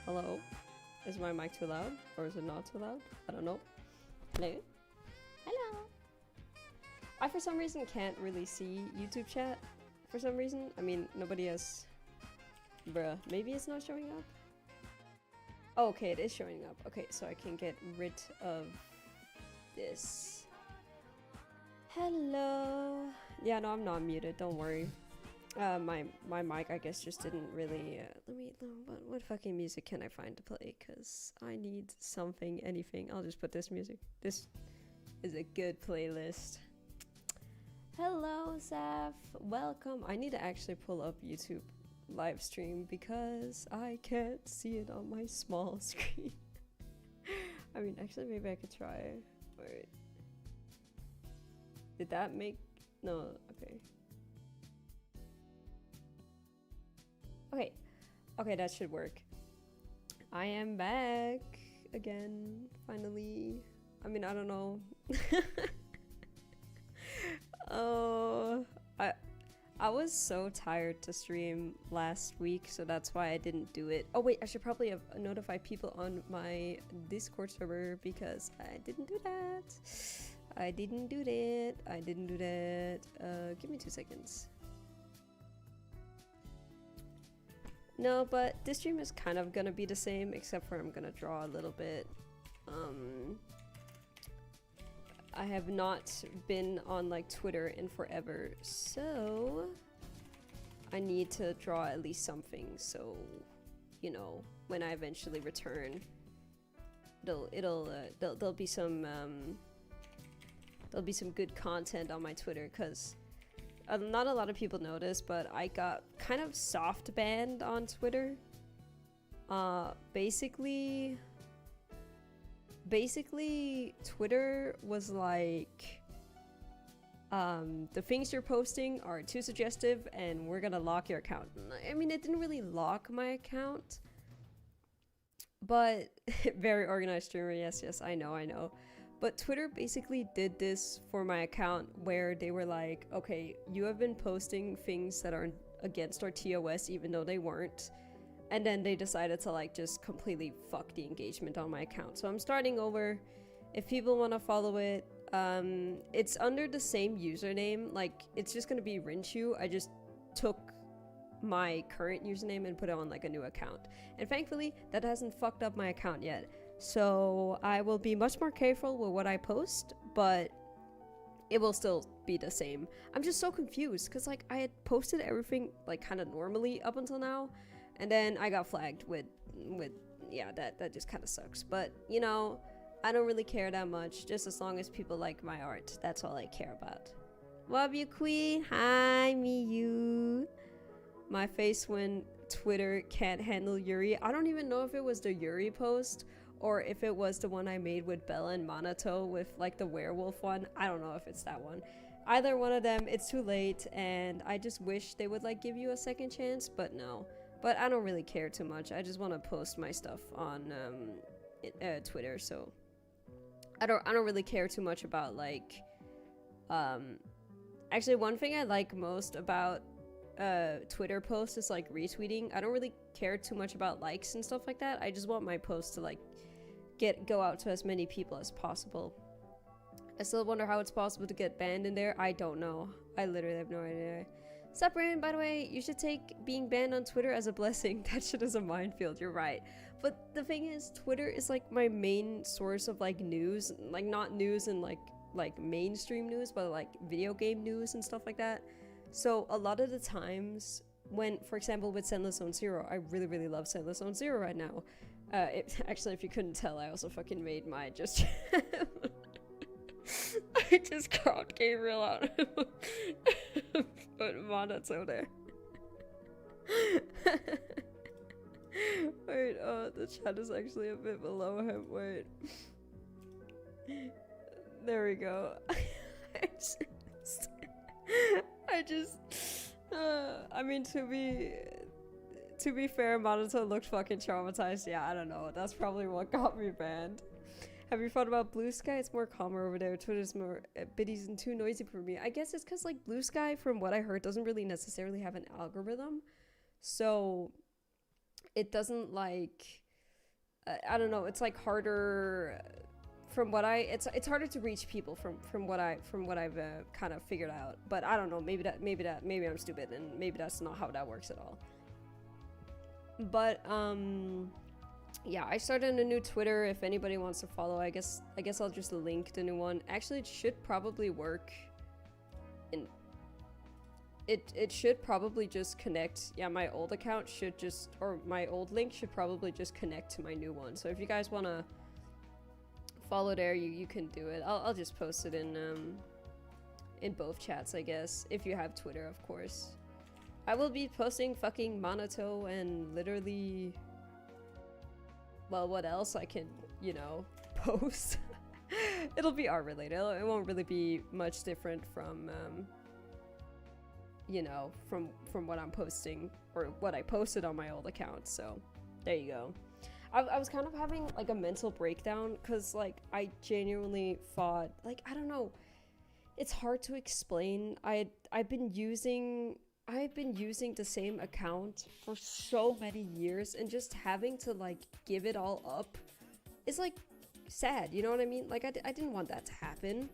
Hello? Is my mic too loud? Or is it not too loud? I don't know. Hello? Hello? I, for some reason, can't really see YouTube chat. For some reason. I mean, nobody has... Bruh. Maybe it's not showing up? Oh, okay, it is showing up. Okay, so I can get rid of this. Hello? Yeah, no, I'm not muted. Don't worry. My mic, I guess, just didn't really, what fucking music can I find to play? Because I need something, anything. I'll just put this music. This is a good playlist. Hello, Zaf. Welcome. I need to actually pull up YouTube live stream because I can't see it on my small screen. I mean, actually, maybe I could try. Wait. Did that make... No, okay. Okay, that should work. I am back again, finally. I mean, I don't know. Oh, I was so tired to stream last week, so that's why I didn't do it. Oh wait, I should probably have notified people on my Discord server because I didn't do that. I didn't do that. Give me 2 seconds. No, but this stream is kind of gonna be the same, except for I'm gonna draw a little bit. I have not been on like Twitter in forever, so I need to draw at least something. So, you know, when I eventually return, there'll be some good content on my Twitter, because not a lot of people notice, but I got kind of soft banned on Twitter. Basically, Twitter was like, the things you're posting are too suggestive and we're gonna lock your account. I mean, it didn't really lock my account, but very organized streamer, yes, I know. But Twitter basically did this for my account where they were like, okay, you have been posting things that are against our TOS even though they weren't. And then they decided to like just completely fuck the engagement on my account. So I'm starting over. If people want to follow it, it's under the same username. Like, it's just going to be Rinchu. I just took my current username and put it on like a new account. And thankfully, that hasn't fucked up my account yet. So I will be much more careful with what I post, but it will still be the same. I'm just so confused because like I had posted everything like kind of normally up until now, and then I got flagged with yeah, that just kind of sucks. But you know, I don't really care that much. Just as long as people like my art, that's all I care about. Love you, Queen. Hi, Miyu. My face when Twitter can't handle Yuri. I don't even know if it was the Yuri post or if it was the one I made with Bella and Monato with like the werewolf one. I don't know if it's that one. Either one of them, it's too late, and I just wish they would like give you a second chance, but no. But I don't really care too much. I just want to post my stuff on Twitter, so I don't really care too much about like actually one thing I like most about Twitter posts is like retweeting. I don't really care too much about likes and stuff like that. I just want my posts to like go out to as many people as possible. I still wonder how it's possible to get banned in there. I don't know. I literally have no idea. Suprin, by the way, you should take being banned on Twitter as a blessing. That shit is a minefield. You're right. But the thing is, Twitter is like my main source of like news, like not news and like mainstream news, but like video game news and stuff like that. So a lot of the times when, for example, with Zenless Zone Zero, I really love Zenless Zone Zero right now. Actually, if you couldn't tell, I also fucking made my just... I just called Gabriel out. But Monato there. Wait, the chat is actually a bit below him. Wait. There we go. I mean, to be fair, Monato looked fucking traumatized. Yeah, I don't know. That's probably what got me banned. Have you thought about Blue Sky? It's more calmer over there. Twitter's more biddies and too noisy for me. I guess it's because like Blue Sky, from what I heard, doesn't really necessarily have an algorithm, so it doesn't like I don't know, it's like harder from what it's harder to reach people from what I've kind of figured out. But I don't know, maybe I'm stupid and maybe that's not how that works at all. But yeah, I started a new Twitter. If anybody wants to follow, I guess I'll just link the new one. Actually, it should probably work in it should probably just connect. Yeah, my old account should just, or my old link should probably just connect to my new one. So if you guys want to follow there, you can do it. I'll just post it in both chats, I guess, if you have Twitter, of course. I will be posting fucking Monato and literally, well, what else I can, you know, post. It'll be art related. It won't really be much different from you know, from what I'm posting or what I posted on my old account. So there you go. I was kind of having like a mental breakdown because like I genuinely thought, like, I don't know, it's hard to explain. I've been using the same account for so many years, and just having to like give it all up is like sad, you know what I mean? Like I didn't want that to happen.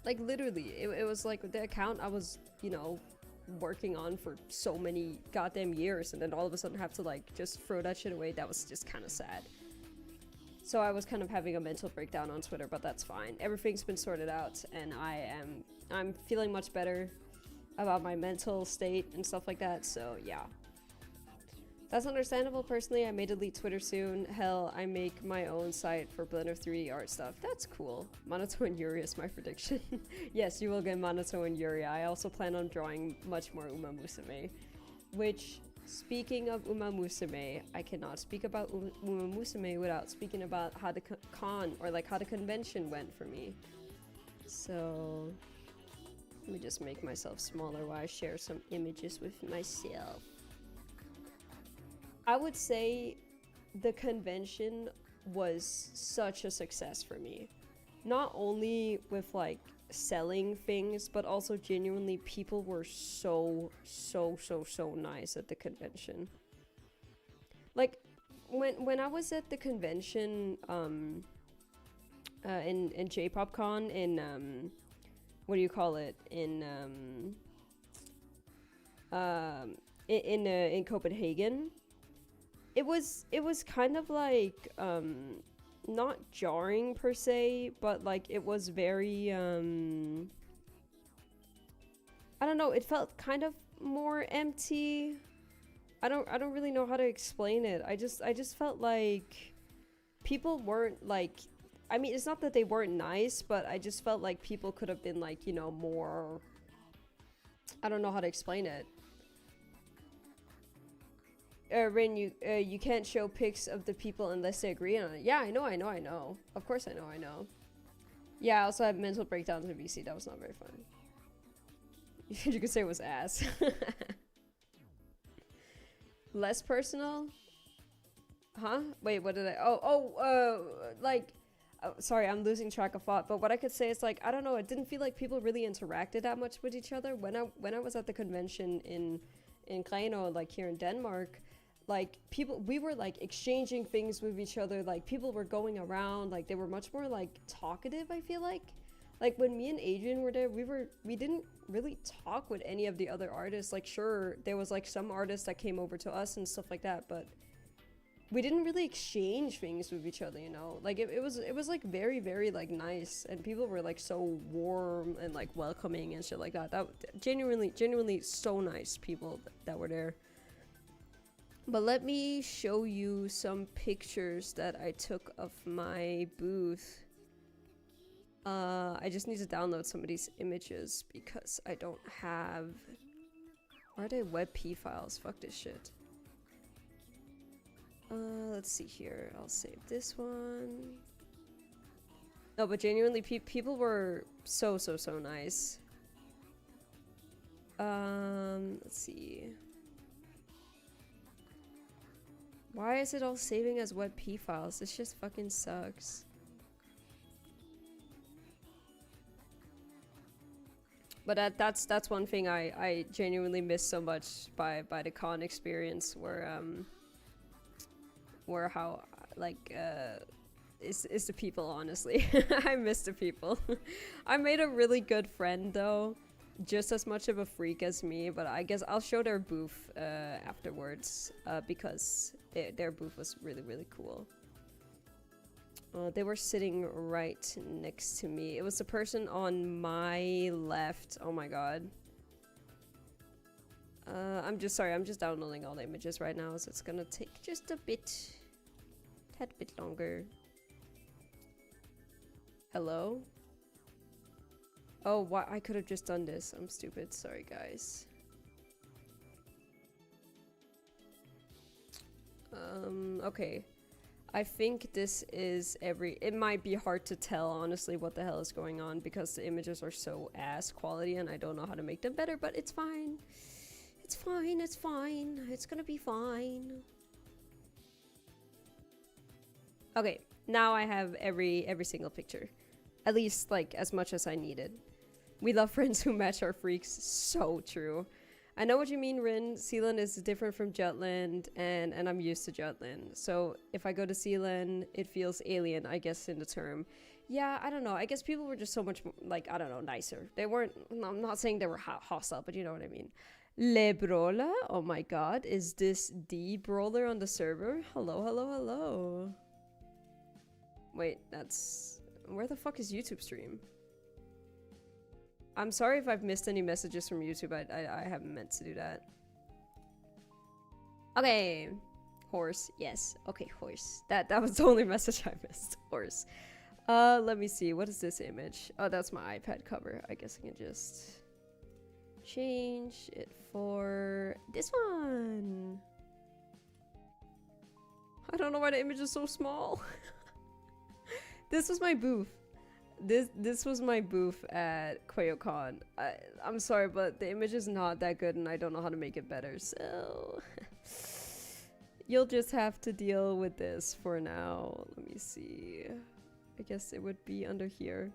Like literally, it was like the account I was, you know, working on for so many goddamn years, and then all of a sudden have to like just throw that shit away. That was just kind of sad. So I was kind of having a mental breakdown on Twitter, but that's fine. Everything's been sorted out, and I'm feeling much better about my mental state and stuff like that. So yeah, that's understandable. Personally, I may delete Twitter soon. Hell, I make my own site for Blender 3D art stuff. That's cool. Monato and Yuri is my prediction. Yes, you will get Monato and Yuri. I also plan on drawing much more Uma Musume. Which, speaking of Uma Musume, I cannot speak about Uma Musume without speaking about how the con, or like how the convention went for me. So, let me just make myself smaller while I share some images with myself. I would say the convention was such a success for me. Not only with like selling things, but also genuinely people were so nice at the convention. Like when I was at the convention in J-PopCon in what do you call it, in Copenhagen, it was kind of like not jarring per se, but like it was very I don't know, it felt kind of more empty. I don't really know how to explain it. I just felt like people weren't like, I mean, it's not that they weren't nice, but I just felt like people could have been like, you know, more, I don't know how to explain it. Rin, you can't show pics of the people unless they agree on it. Yeah, I know. Of course I know. Yeah, I also had mental breakdowns in VC. That was not very fun. You could say it was ass. Less personal? Huh? Wait, what did I... sorry, I'm losing track of thought. But what I could say is, like, I don't know, it didn't feel like people really interacted that much with each other. When I was at the convention in Grenaa, like here in Denmark, like we were like exchanging things with each other. Like people were going around, like they were much more like talkative, I feel like. Like when me and Adrian were there, we didn't really talk with any of the other artists. Like sure, there was like some artists that came over to us and stuff like that, but we didn't really exchange things with each other, you know? Like it was like very, very like nice, and people were like so warm and like welcoming and shit like that. That genuinely so nice people that were there. But let me show you some pictures that I took of my booth. I just need to download some of these images because I don't have... Why are they WebP files? Fuck this shit. Let's see here. I'll save this one. No, but genuinely, people were so nice. Let's see. Why is it all saving as WebP files? This just fucking sucks. But that's one thing I genuinely miss so much by the con experience, where were how like is the people, honestly. I miss the people. I made a really good friend though, just as much of a freak as me, but I guess I'll show their booth afterwards because their booth was really, really cool. They were sitting right next to me. It was the person on my left. Oh my god. I'm just sorry, I'm just downloading all the images right now, so it's gonna take just a tad bit longer. Hello? Oh, why? I could have just done this. I'm stupid. Sorry, guys. Okay. I think this is it might be hard to tell, honestly, what the hell is going on because the images are so ass quality and I don't know how to make them better, but it's fine. It's fine, it's fine. It's gonna be fine. Okay, now I have every single picture. At least, like, as much as I needed. We love friends who match our freaks. So true. I know what you mean, Rin. Sealand is different from Jutland, and I'm used to Jutland. So if I go to Sealand, it feels alien, I guess, in the term. Yeah, I don't know. I guess people were just so much, like, I don't know, nicer. They weren't, I'm not saying they were hostile, but you know what I mean. Le Brola? Oh my god, is this the brawler on the server? Hello, hello, hello. Wait, that's... Where the fuck is YouTube stream? I'm sorry if I've missed any messages from YouTube. I haven't meant to do that. Okay. Horse. Yes. Okay, horse. That was the only message I missed. Horse. Let me see. What is this image? Oh, that's my iPad cover. I guess I can just change it for this one. I don't know why the image is so small. This was my booth. This was my booth at QuayoCon. I'm sorry, but the image is not that good and I don't know how to make it better, so... You'll just have to deal with this for now. Let me see. I guess it would be under here.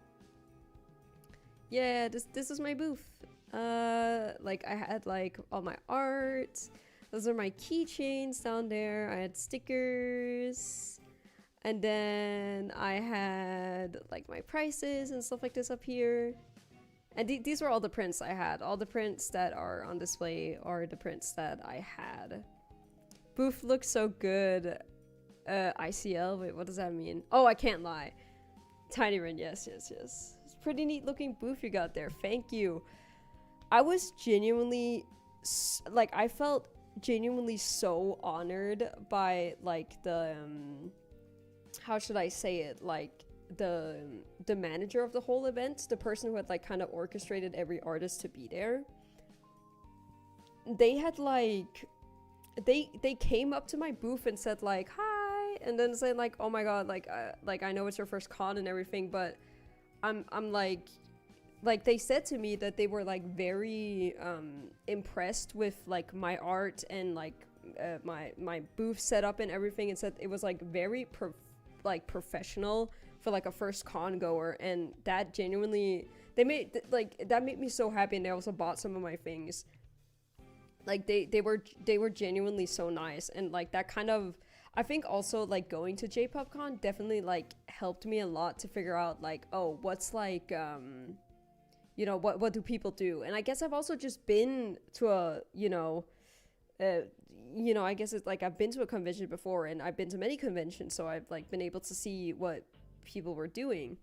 Yeah, this is my booth. Like, I had, like, all my art. Those are my keychains down there. I had stickers. And then I had like my prices and stuff like this up here. And these were all the prints I had. All the prints that are on display are the prints that I had. Booth looks so good. ICL, wait, what does that mean? Oh, I can't lie. Tiny Rin, yes. It's pretty neat looking booth you got there. Thank you. I was genuinely, like, I felt genuinely so honored by like the, how should I say it, like the manager of the whole event, the person who had like kind of orchestrated every artist to be there. They had like they came up to my booth and said like hi, and then said like, oh my god, like I know it's your first con and everything, but I'm like they said to me that they were like very impressed with like my art and like my booth setup and everything, and said it was like very professional for like a first con goer, and that genuinely that made me so happy. And they also bought some of my things. Like they were genuinely so nice, and like that kind of, I think also like going to JPopCon definitely like helped me a lot to figure out like, oh, what's like you know, what do people do. And I guess I've also just been to a I guess it's like I've been to a convention before, and I've been to many conventions, so I've like been able to see what people were doing.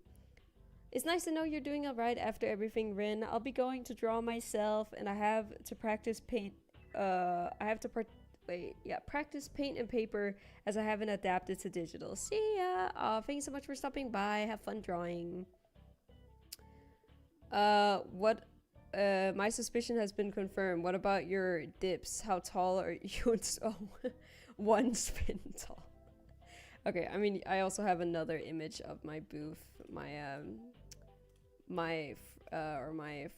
It's nice to know you're doing all right after everything, Rin. I'll be going to draw myself, and I have to practice paint. Practice paint and paper, as I haven't adapted to digital. See ya. Thank you so much for stopping by. Have fun drawing. My suspicion has been confirmed. What about your dips? How tall are you? Oh, 1 spin tall. Okay, I mean, I also have another image of my booth. My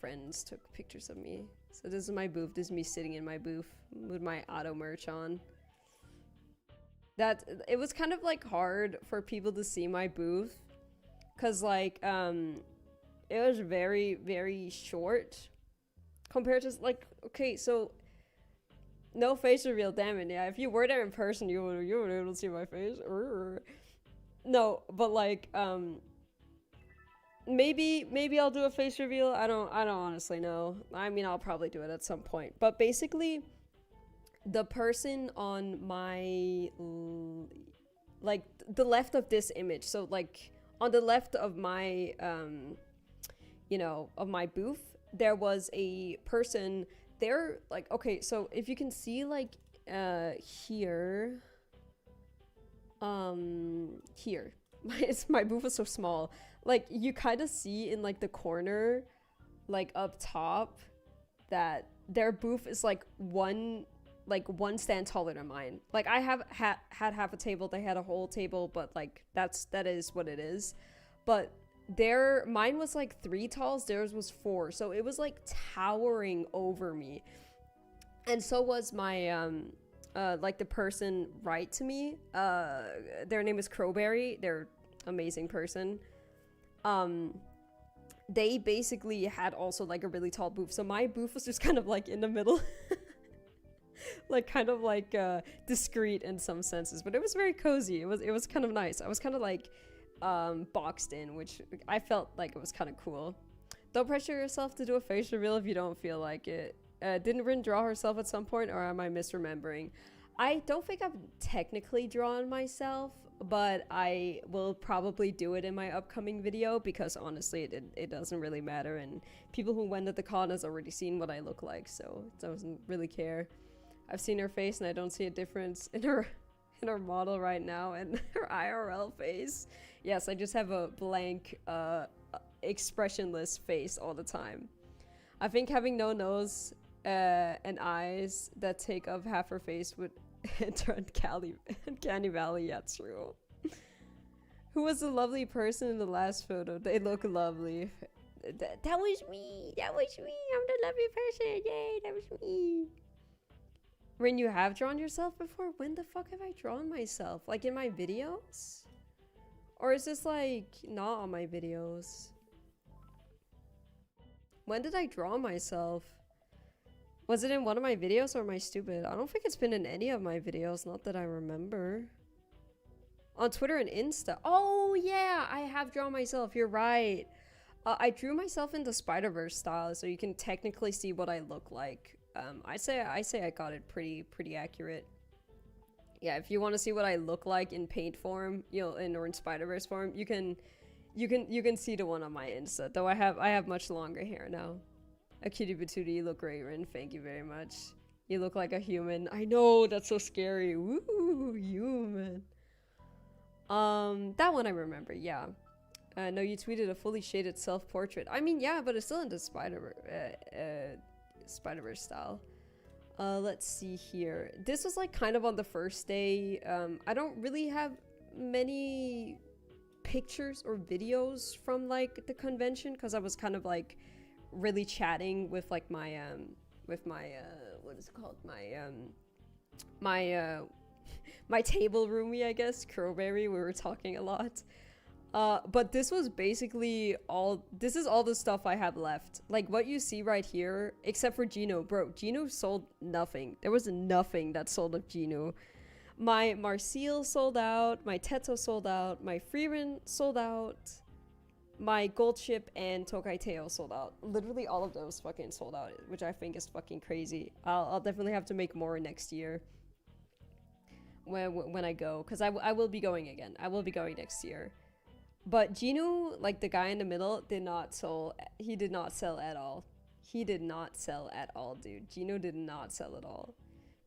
friends took pictures of me. So this is my booth. This is me sitting in my booth with my auto merch on. That it was kind of like hard for people to see my booth, cause like it was very, very short compared to like, okay, so No face reveal, damn it. Yeah, if you were there in person, you would able to see my face. No, but like, maybe I'll do a face reveal. I don't honestly know. I mean, I'll probably do it at some point. But basically, the person on my like the left of this image, so like on the left of my you know, of my booth, there was a person there. Like, okay, so if you can see, like, here, here, my booth is so small. Like, you kind of see in like the corner, like up top, that their booth is like one stand taller than mine. Like, I have had half a table, they had a whole table, but like that is what it is. But mine was like 3 talls, theirs was 4, so it was like towering over me. And so was my like the person right to me. Their name is Crowberry. They're amazing person. They basically had also like a really tall booth, so my booth was just kind of like in the middle. Like, kind of like discreet in some senses, but it was very cozy. It was kind of nice. I was kind of like boxed in, which I felt like it was kind of cool. Don't pressure yourself to do a face reveal if you don't feel like it. Didn't Rin draw herself at some point, or am I misremembering? I don't think I've technically drawn myself, but I will probably do it in my upcoming video, because honestly it doesn't really matter, and people who went at the con has already seen what I look like, so it doesn't really care. I've seen her face and I don't see a difference in her model right now and her IRL face. Yes, I just have a blank expressionless face all the time. I think having no nose and eyes that take up half her face would turn Canny Valley. Yeah, true. Who was the lovely person in the last photo? They look lovely. That was me. That was me. I'm the lovely person. Yay, that was me. Rin, you have drawn yourself before? When the fuck have I drawn myself? Like in my videos? Or is this like not on my videos? When did I draw myself? Was it in one of my videos or am I stupid? I don't think it's been in any of my videos, not that I remember. On Twitter and Insta. Oh yeah, I have drawn myself, you're right. I drew myself in the Spider-Verse style, so you can technically see what I look like. I say I got it pretty accurate. Yeah, if you want to see what I look like in paint form, or in Spider-Verse form, you can see the one on my Insta. Though I have much longer hair now. A cutie patootie, you look great, Rin. Thank you very much. You look like a human. I know, that's so scary. Woo, human. That one I remember. Yeah. No, you tweeted a fully shaded self-portrait. I mean, yeah, but it's still in the Spider-Verse style. Let's see here. This was like kind of on the first day. I don't really have many pictures or videos from like the convention, because I was kind of like really chatting with like my what is it called, my table roomie, I guess, Crowberry. We were talking a lot. But this was basically this is all the stuff I have left. Like what you see right here, except for Gino. Bro, Gino sold nothing. There was nothing that sold of Gino. My Marseille sold out, my Teto sold out, my Freeman sold out, my Gold Ship and Tokai Teo sold out. Literally all of those fucking sold out, which I think is fucking crazy. I'll definitely have to make more next year. When I go, because I will be going again. I will be going next year. But Gino, like the guy in the middle, did not sell at all. He did not sell at all, dude. Gino did not sell at all.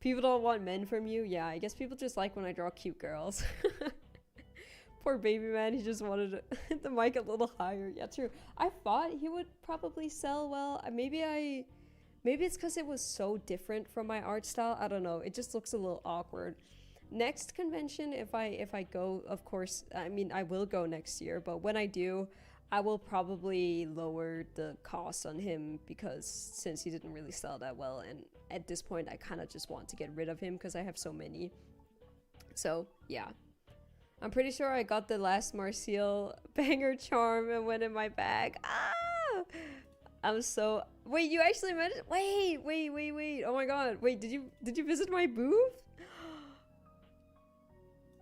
People don't want men from you? Yeah, I guess people just like when I draw cute girls. Poor baby man, he just wanted the mic a little higher. Yeah, true. I thought he would probably sell well. Maybe it's because it was so different from my art style. I don't know. It just looks a little awkward. Next convention, if I go, of course, I mean, I will go next year, but when I do, I will probably lower the cost on him, because since he didn't really sell that well, and at this point I kind of just want to get rid of him because I have so many. So yeah, I'm pretty sure I got the last Marseille banger charm and went in my bag. I'm so wait. You actually mentioned. Wait. Oh my god. Wait. Did you visit my booth?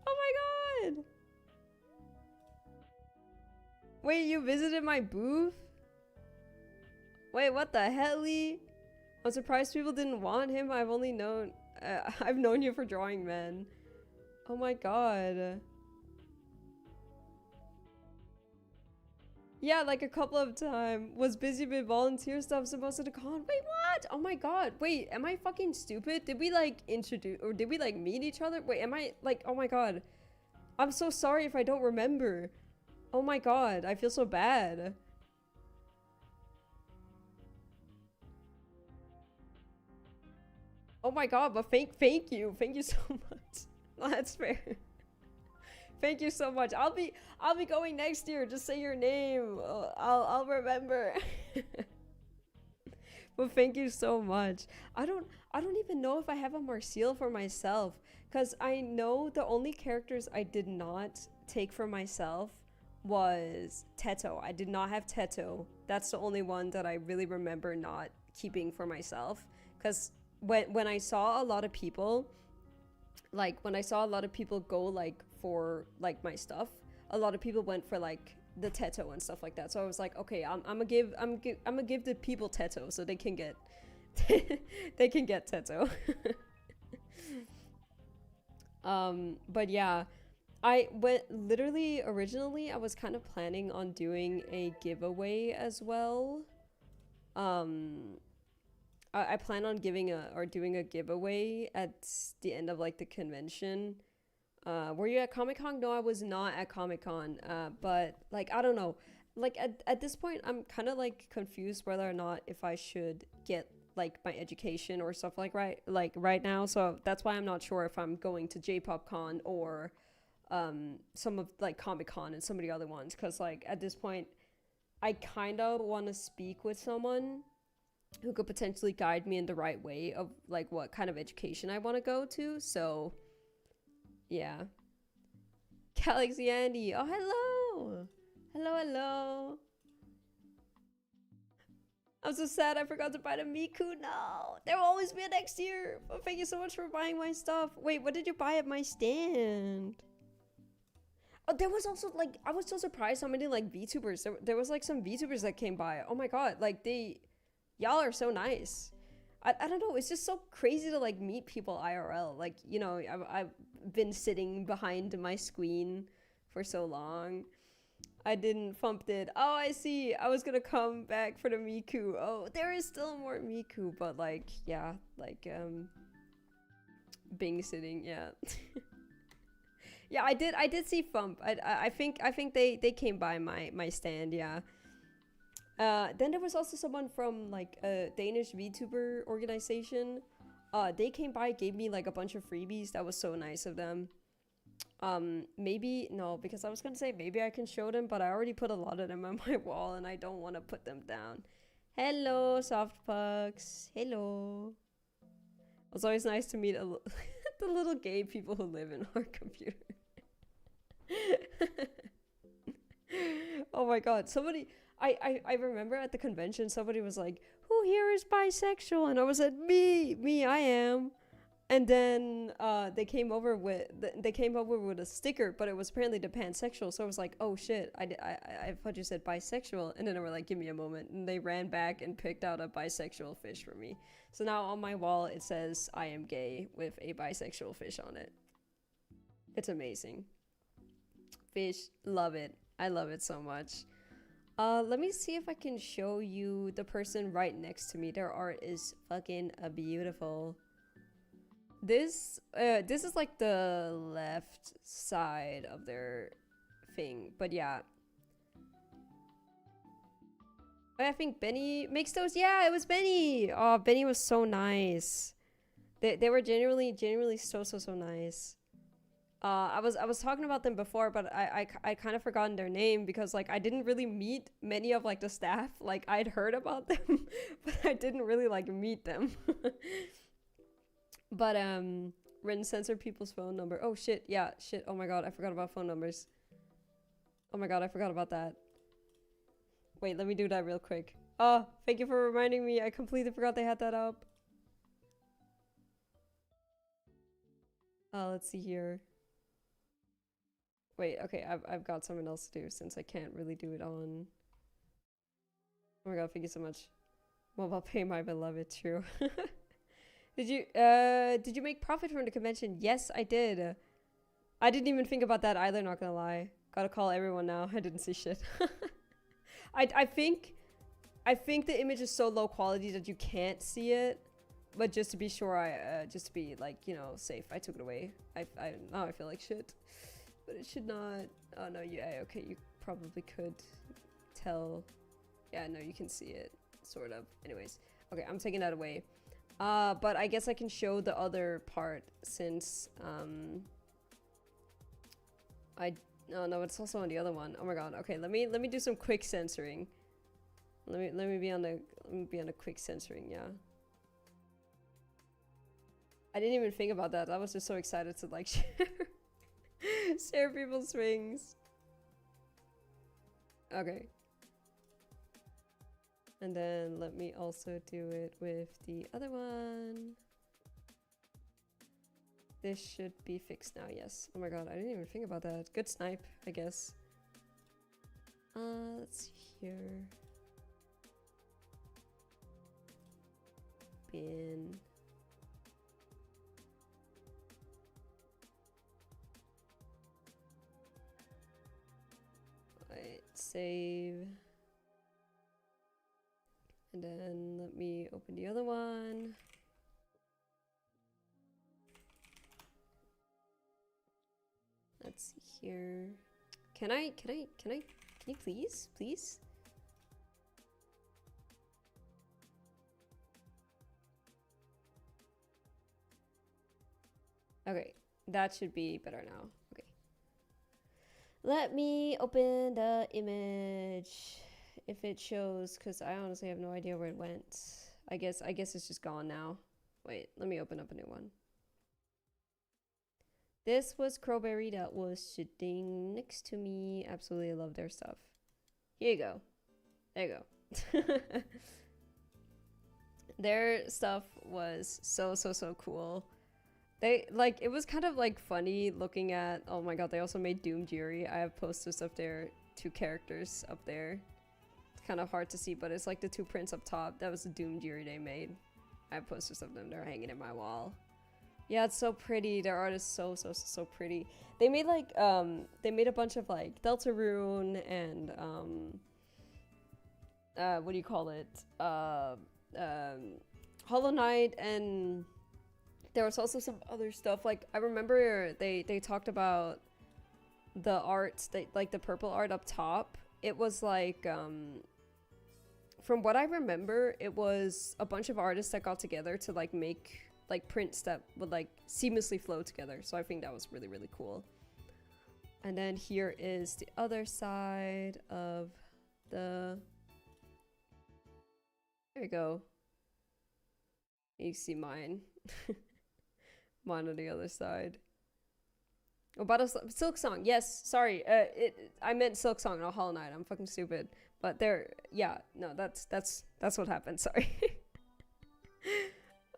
Oh my god. Wait. You visited my booth? Wait. What the hell? I'm surprised people didn't want him. I've only known. I've known you for drawing men. Oh my god. Yeah, like a couple of times. Was busy with volunteer stuff supposed to con. Wait, what? Oh my god. Wait, am I fucking stupid? Did we like introduce or did we like meet each other? Wait, am I like, oh my god. I'm so sorry if I don't remember. Oh my god, I feel so bad. Oh my god, but thank you. Thank you so much. That's fair. Thank you so much. I'll be going next year. Just say your name. I'll remember. Well, thank you so much. I don't even know if I have a Marseille for myself cuz I know the only characters I did not take for myself was Teto. I did not have Teto. That's the only one that I really remember not keeping for myself cuz when I saw a lot of people like when I saw a lot of people go like for like my stuff, a lot of people went for like the Teto and stuff like that. So I was like, okay, I'm gonna give the people Teto so they can get they can get Teto. But yeah, I went literally originally I was kind of planning on doing a giveaway as well. Um, I plan on giving a or doing a giveaway at the end of like the convention. Were you at Comic Con? No, I was not at Comic Con. But like I don't know. Like at this point, I'm kind of like confused whether or not if I should get like my education or stuff like right now. So that's why I'm not sure if I'm going to J-Pop Con or some of like Comic Con and some of the other ones. Cause like at this point, I kind of want to speak with someone who could potentially guide me in the right way of like what kind of education I want to go to. So yeah. Galaxy Andy. Oh, hello. Hello. I'm so sad I forgot to buy the Miku. No, there will always be a next year. But thank you so much for buying my stuff. Wait, what did you buy at my stand? Oh, there was also like I was so surprised how many like VTubers. There was like some VTubers that came by. Oh my god, like y'all are so nice. I don't know. It's just so crazy to like meet people IRL. Like you know, I've been sitting behind my screen for so long. I didn't thumped it. Oh, I see. I was gonna come back for the Miku. Oh, there is still more Miku, but like yeah, like Bing sitting. Yeah. Yeah, I did see Thump. I think they came by my stand. Yeah. Then there was also someone from like a Danish VTuber organization. They came by, gave me like a bunch of freebies. That was so nice of them. Maybe no, because I was gonna say maybe I can show them, but I already put a lot of them on my wall, and I don't want to put them down. Hello, soft pucks. Hello. It's always nice to meet the little gay people who live in our computer. Oh my god, somebody I remember at the convention somebody was like, who here is bisexual? And I was like, me, I am. And then they came over with a sticker, but it was apparently the pansexual. So I was like, oh shit, I thought you said bisexual. And then they were like, give me a moment. And they ran back and picked out a bisexual fish for me. So now on my wall it says I am gay with a bisexual fish on it. It's amazing. Fish, love it. I love it so much. Let me see if I can show you the person right next to me. Their art is fucking beautiful. This is like the left side of their thing, but yeah. I think Benny makes those. Yeah, it was Benny. Oh, Benny was so nice. They were genuinely so nice. I was talking about them before, but I kind of forgotten their name because like I didn't really meet many of like the staff. Like I'd heard about them, but I didn't really like meet them. But Ren censor people's phone number. Oh shit, yeah, shit. Oh my god, I forgot about phone numbers. Oh my god, I forgot about that. Wait, let me do that real quick. Oh, thank you for reminding me. I completely forgot they had that up. Let's see here. Wait, okay, I've got something else to do since I can't really do it on. Oh my god, thank you so much. Mobile pay my beloved, true. Did you make profit from the convention? Yes, I did. I didn't even think about that either, not gonna lie. Gotta call everyone now. I didn't see shit. I think the image is so low quality that you can't see it. But just to be sure, just to be like, you know, safe, I took it away. Now I feel like shit. But it should not. Oh no, yeah, okay, you probably could tell. Yeah, no, you can see it, sort of. Anyways, okay, I'm taking that away. But I guess I can show the other part since oh no, it's also on the other one. Oh my god. Okay, let me do some quick censoring. Let me be on the quick censoring, yeah. I didn't even think about that. I was just so excited to like share people's swings. Okay. And then let me also do it with the other one. This should be fixed now, yes. Oh my god, I didn't even think about that. Good snipe, I guess. Let's see here. Bin. Right, save. And then let me open the other one. Let's see here. Can you please? Okay, that should be better now. Okay. Let me open the image. If it shows, because I honestly have no idea where it went. I guess it's just gone now. Wait, let me open up a new one. This was Crowberry that was sitting next to me. Absolutely love their stuff. Here you go. There you go. Their stuff was so cool. They, like, it was kind of like funny looking at, oh my god, they also made Doom Jury. I have posters of their 2 characters up there. Kind of hard to see, but it's like the 2 prints up top. That was the Doom Jury they made. I have posters of them. They're hanging in my wall. Yeah, it's so pretty. Their art is so pretty. They made like they made a bunch of like Deltarune and what do you call it? Hollow Knight, and there was also some other stuff. Like I remember they talked about the art, like the purple art up top. It was like from what I remember, it was a bunch of artists that got together to like make like prints that would like seamlessly flow together. So I think that was really cool. And then here is the other side of the, there you go. You see mine. Mine on the other side. Oh, Battle Silksong. Yes, sorry. I meant Silksong, not Hollow Knight. I'm fucking stupid. But there, yeah, no, that's what happened. Sorry.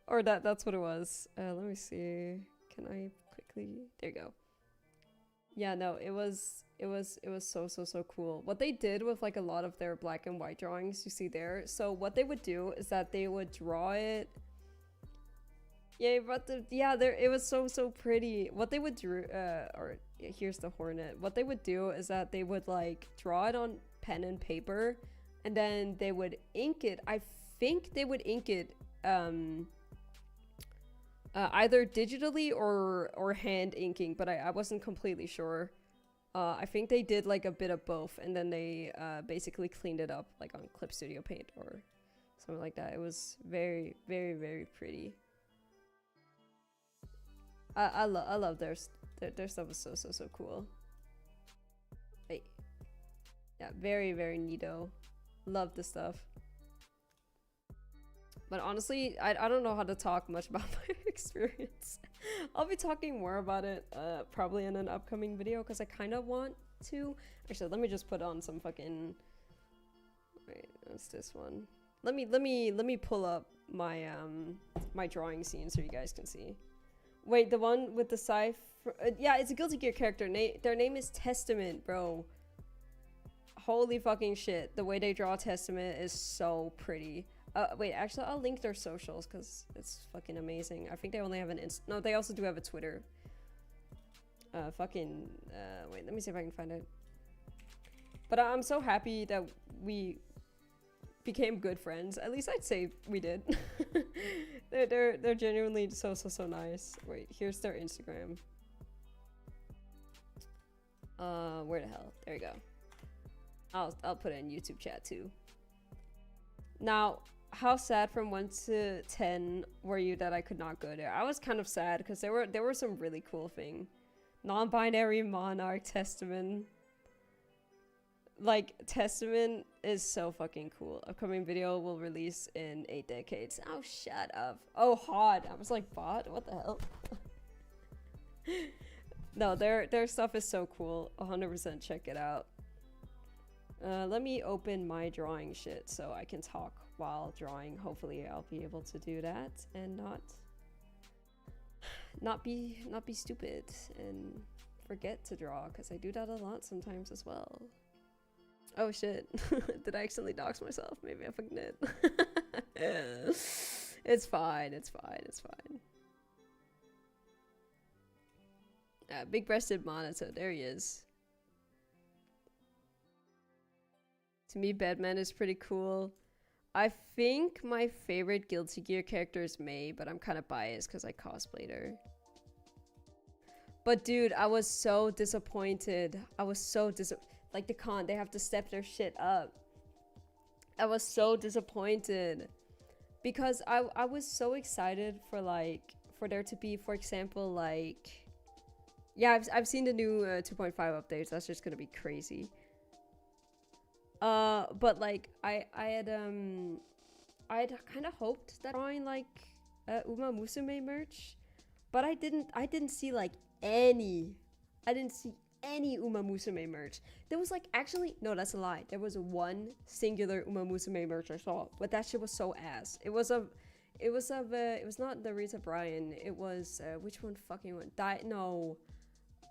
Or that's what it was. Let me see. Can I quickly? There you go. Yeah, no, it was so cool. What they did with like a lot of their black and white drawings, you see there. So what they would do is that they would draw it. Yeah, but it was so pretty. What they would do, here's the Hornet. What they would do is that they would like draw it on pen and paper, and then they would ink it. I think they would ink it either digitally or hand inking, but I wasn't completely sure. I think they did like a bit of both, and then they basically cleaned it up like on Clip Studio Paint or something like that. It was very pretty. I love their stuff is so cool. Hey. Yeah, very neato. Love the stuff. But honestly, I don't know how to talk much about my experience. I'll be talking more about it probably in an upcoming video because I kind of want to. Actually, let me just put on some fucking Wait, what's this one? Let me pull up my my drawing scene so you guys can see. Wait, the one with the scythe. Yeah, it's a Guilty Gear character. Their name is Testament, bro. Holy fucking shit! The way they draw Testament is so pretty. Wait, actually, I'll link their socials because it's fucking amazing. I think they only have an no, they also do have a Twitter. Wait, let me see if I can find it. But I'm so happy that we became good friends. At least I'd say we did. they're genuinely so nice. Wait, here's their Instagram. Where the hell? There you go. I'll put it in YouTube chat too. Now, how sad from 1 to 10 were you that I could not go there? I was kind of sad because there were some really cool things. Non-binary Monarch Testament. Like, Testament is so fucking cool. Upcoming video will release in 8 decades. Oh, shut up. Oh, hot. I was like, bot? What the hell? No, their stuff is so cool. 100% check it out. Let me open my drawing shit so I can talk while drawing. Hopefully I'll be able to do that and not be stupid and forget to draw, because I do that a lot sometimes as well. Oh shit. Did I accidentally dox myself? Maybe I fucking did. It's fine, it's fine, it's fine. Big-breasted monitor, there he is. To me, Batman is pretty cool. I think my favorite Guilty Gear character is May, but I'm kind of biased because I cosplayed her. But dude, I was so disappointed. I was so like the con, they have to step their shit up. I was so disappointed because I was so excited for like for there to be, for example, like, yeah, I've seen the new 2.5 updates. That's just gonna be crazy. But like I had kind of hoped that drawing like Uma Musume merch, but I didn't see like any. I didn't see any Uma Musume merch. There was like, actually no, that's a lie. There was one singular Uma Musume merch I saw, but that shit was so ass. It was not the Rita Bryan. It was which one fucking one?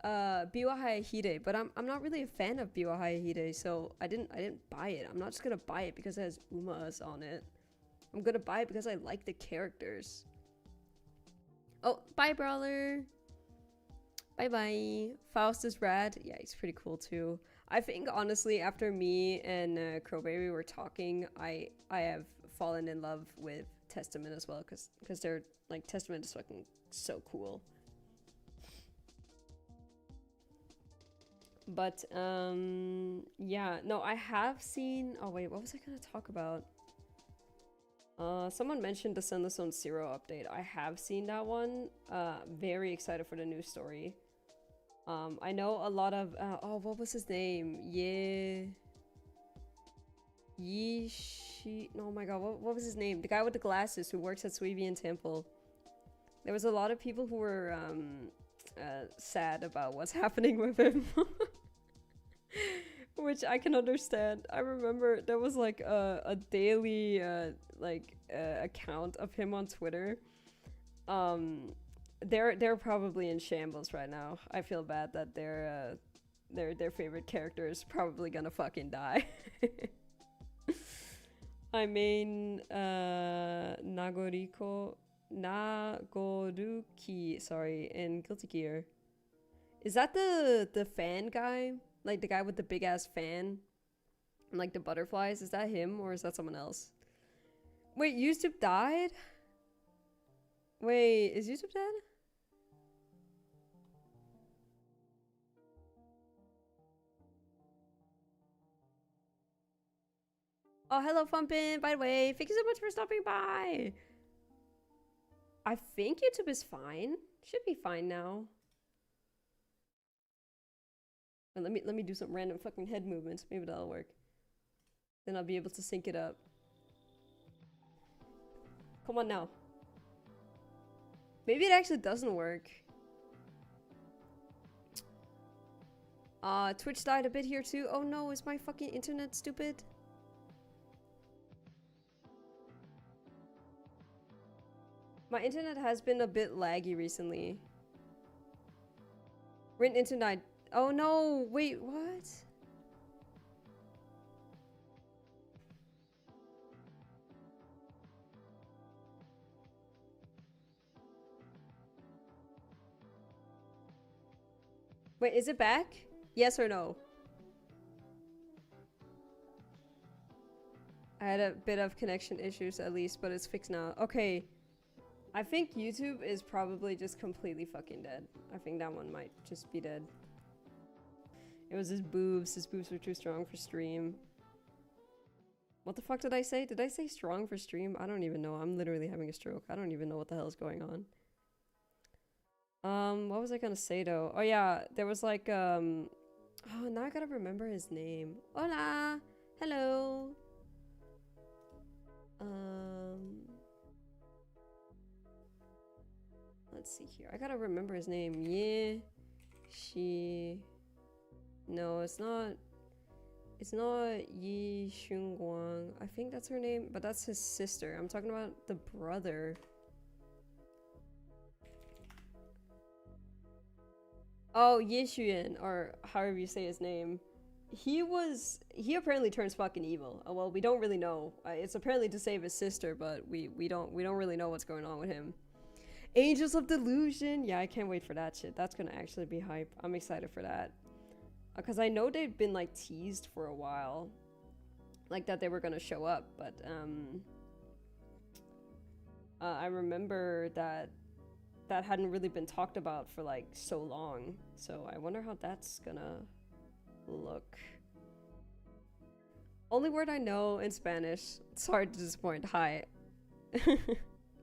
Biwa Hayahide, but I'm not really a fan of Biwa Hayahide, so I didn't buy it. I'm not just gonna buy it because it has Umas on it. I'm gonna buy it because I like the characters. Oh, bye, Brawler. Bye bye. Faust is rad. Yeah, he's pretty cool too. I think honestly, after me and Crowbaby were talking, I have fallen in love with Testament as well, because they're like, Testament is fucking so cool. But yeah, no, I have seen, oh wait, what was I gonna talk about? Someone mentioned the Sunless Zone Zero update. I have seen that one. Very excited for the new story. I know a lot of oh, what was his name? Oh my god, what was his name? The guy with the glasses who works at Suivian Temple. There was a lot of people who were sad about what's happening with him. Which I can understand. I remember there was like a daily account of him on Twitter. They're probably in shambles right now. I feel bad that their favorite character is probably gonna fucking die. I mean, Nagoruki, sorry, in Guilty Gear. Is that the fan guy? Like the guy with the big ass fan? And like the butterflies? Is that him or is that someone else? Wait, YouTube died? Wait, is YouTube dead? Oh, hello, Fumpin, by the way. Thank you so much for stopping by. I think YouTube is fine. Should be fine now. And let me do some random fucking head movements. Maybe that'll work. Then I'll be able to sync it up. Come on now. Maybe it actually doesn't work. Twitch died a bit here too. Oh no, is my fucking internet stupid? My internet has been a bit laggy recently. Rent internet. Oh no, wait, what? Wait, is it back? Yes or no? I had a bit of connection issues at least, but it's fixed now. Okay. I think YouTube is probably just completely fucking dead. I think that one might just be dead. It was his boobs. His boobs were too strong for stream. What the fuck did I say? Did I say strong for stream? I don't even know. I'm literally having a stroke. I don't even know what the hell is going on. What was I gonna say though? Oh yeah, there was like, oh, now I gotta remember his name. Hola! Hello! Let's see here. I gotta remember his name. Yeah. No, it's not. It's not Yi Xunguang. I think that's her name, but that's his sister. I'm talking about the brother. Oh, Ye Xuan, or however you say his name. He apparently turns fucking evil. Well, we don't really know. It's apparently to save his sister, but we don't really know what's going on with him. Angels of Delusion. Yeah, I can't wait for that shit. That's gonna actually be hype. I'm excited for that. Because I know they've been like teased for a while. Like that they were gonna show up, but I remember that hadn't really been talked about for like so long. So I wonder how that's gonna look. Only word I know in Spanish. Sorry to disappoint. Hi.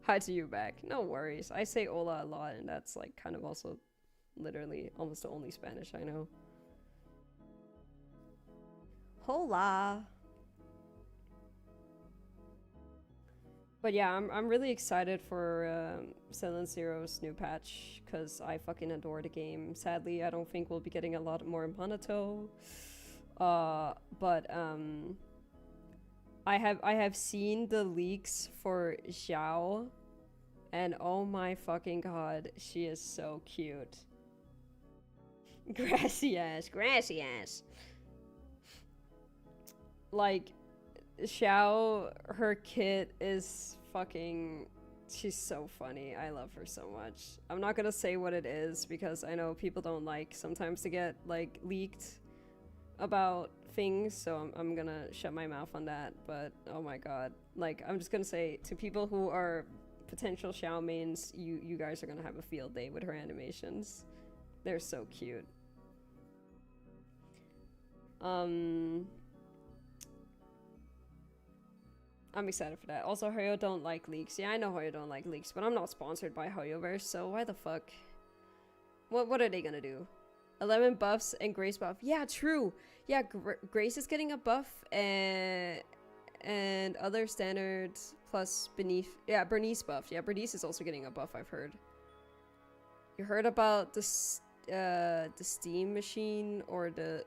Hi to you back. No worries. I say hola a lot, and that's like kind of also literally almost the only Spanish I know. Hola. But yeah, I'm really excited for Silent Zero's new patch because I fucking adore the game. Sadly, I don't think we'll be getting a lot more Monato. But I have seen the leaks for Xiao, and oh my fucking god, she is so cute. Gracias, gracias. Like, Xiao, her kit is fucking... She's so funny. I love her so much. I'm not gonna say what it is because I know people don't like sometimes to get, like, leaked about things, so I'm gonna shut my mouth on that, but oh my god. Like, I'm just gonna say, to people who are potential Xiao mains, you guys are gonna have a field day with her animations. They're so cute. I'm excited for that. Also, Hoyo don't like leaks. Yeah, I know Hoyo don't like leaks, but I'm not sponsored by Hoyoverse, so why the fuck? What are they gonna do? 11 buffs and Grace buff. Yeah, true. Yeah, Grace is getting a buff, and other standards plus beneath. Yeah, Bernice buff. Yeah, Bernice is also getting a buff, I've heard. You heard about the Steam machine or the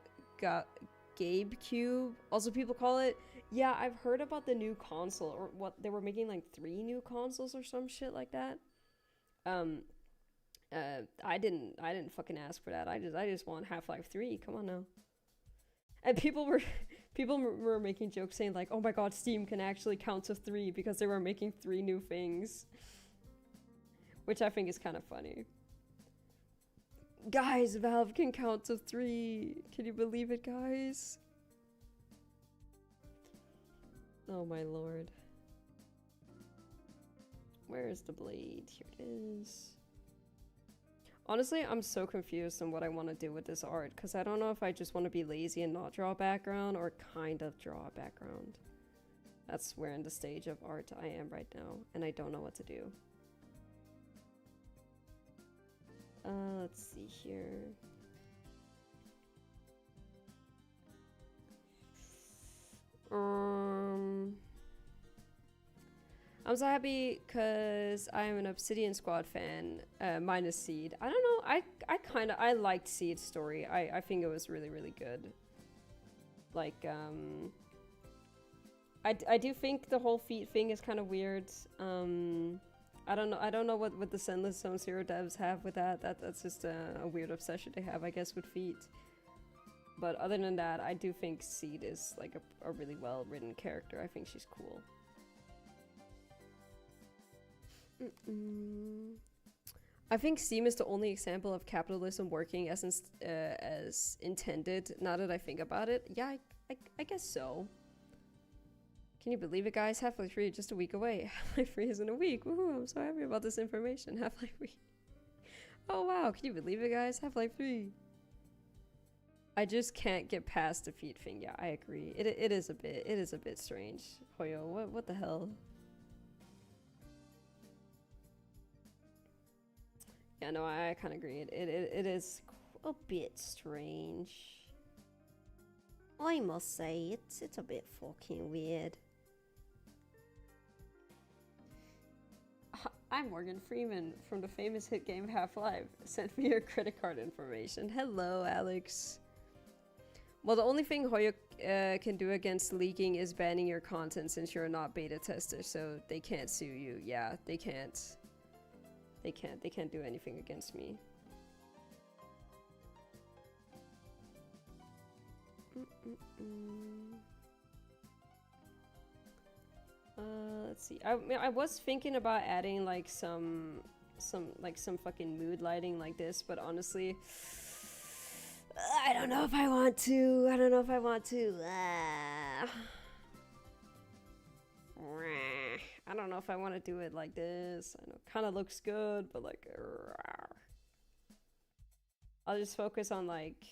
Gabe Cube? Also, people call it. Yeah, I've heard about the new console, or what they were making like 3 new consoles or some shit like that. I didn't fucking ask for that. I just want Half-Life 3. Come on now. And people were making jokes saying like, "Oh my god, Steam can actually count to 3" because they were making 3 new things. Which I think is kind of funny. Guys, Valve can count to 3. Can you believe it, guys? Oh my lord. Where is the blade? Here it is. Honestly, I'm so confused on what I want to do with this art, because I don't know if I just want to be lazy and not draw a background, or kind of draw a background. That's where in the stage of art I am right now, and I don't know what to do. Let's see here. I'm so happy because I'm an Obsidian Squad fan, minus Seed. I don't know, I liked Seed's story. I think it was really, really good. Like, I do think the whole feet thing is kind of weird. I don't know what the Zenless Zone Zero devs have with that. That's just a weird obsession they have, I guess, with feet. But other than that, I do think Seed is like a really well written character. I think she's cool. I think Steam is the only example of capitalism working as intended. Now that I think about it, yeah, I guess so. Can you believe it, guys? Half-Life 3 just a week away. Half-Life 3 is in a week. Woohoo! I'm so happy about this information. Half-Life 3. Oh wow! Can you believe it, guys? Half-Life 3. I just can't get past the feet thing. Yeah, I agree. It is a bit strange. Hoyo, what the hell? Yeah, no, I kind of agree. It is a bit strange. I must say, it's a bit fucking weird. I'm Morgan Freeman from the famous hit game Half-Life. Send me your credit card information. Hello, Alex. Well, the only thing Hoyo can do against leaking is banning your content since you're not beta tester, so they can't sue you. Yeah, they can't. They can't do anything against me. Let's see. I was thinking about adding like some fucking mood lighting like this, but honestly, I don't know if I want to. I don't know if I want to. I don't know if I want to do it like this. I know it kind of looks good, but like, I'll just focus on like,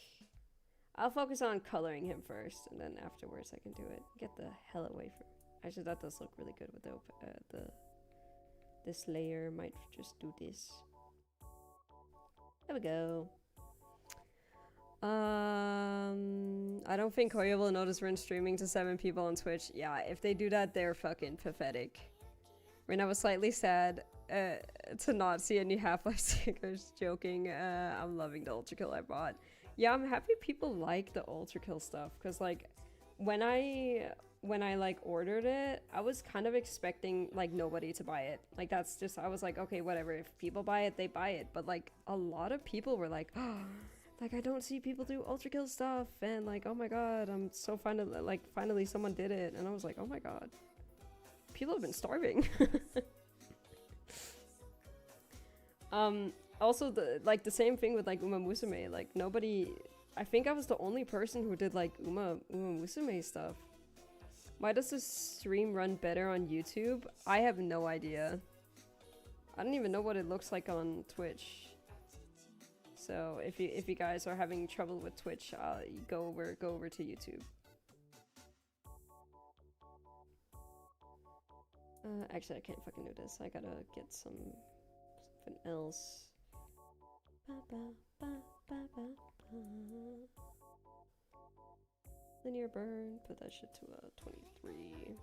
I'll focus on coloring him first, and then afterwards I can do it. Get the hell away from. Actually, that does look really good with the this layer. Might just do this. There we go. I don't think Hoyo will notice we're streaming to 7 people on Twitch. Yeah, if they do that, they're fucking pathetic. When I was slightly sad to not see any Half-Life stickers. Joking. I'm loving the Ultra Kill I bought. Yeah, I'm happy people like the Ultra Kill stuff, because like when I like ordered it, I was kind of expecting like nobody to buy it. Like that's just, I was like, okay, whatever, if people buy it, they buy it. But like a lot of people were like, oh, like I don't see people do Ultra Kill stuff, and like, oh my god, I'm so finally someone did it. And I was like, oh my god, people have been starving. Also the same thing with like Uma Musume. Like nobody, I think I was the only person who did like Uma Musume stuff. Why does this stream run better on YouTube? I have no idea. I don't even know what it looks like on Twitch. So if you guys are having trouble with Twitch, go over to YouTube. Actually, I can't fucking do this. I gotta get something else. Linear burn, put that shit to 23.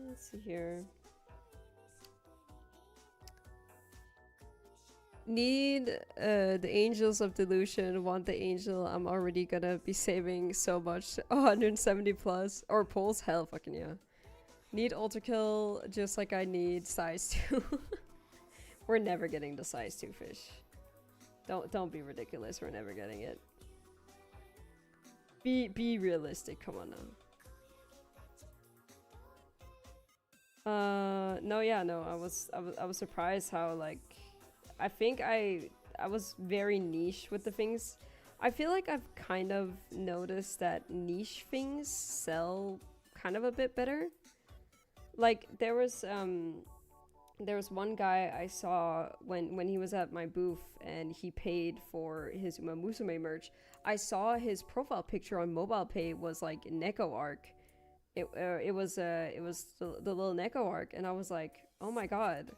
Let's see here. Need the Angels of Delusion, want the Angel. I'm already gonna be saving so much. 170 plus. Or pulls, hell fucking yeah. Need Ultra Kill just like I need size 2. We're never getting the size 2 fish. Don't be ridiculous, we're never getting it. Be realistic, come on now. No, yeah, no, I was surprised how like I think I was very niche with the things. I feel like I've kind of noticed that niche things sell kind of a bit better. Like there was one guy I saw when he was at my booth and he paid for his Uma Musume merch. I saw his profile picture on MobilePay was like Neko Arc. It was the little Neko Arc, and I was like, oh my god.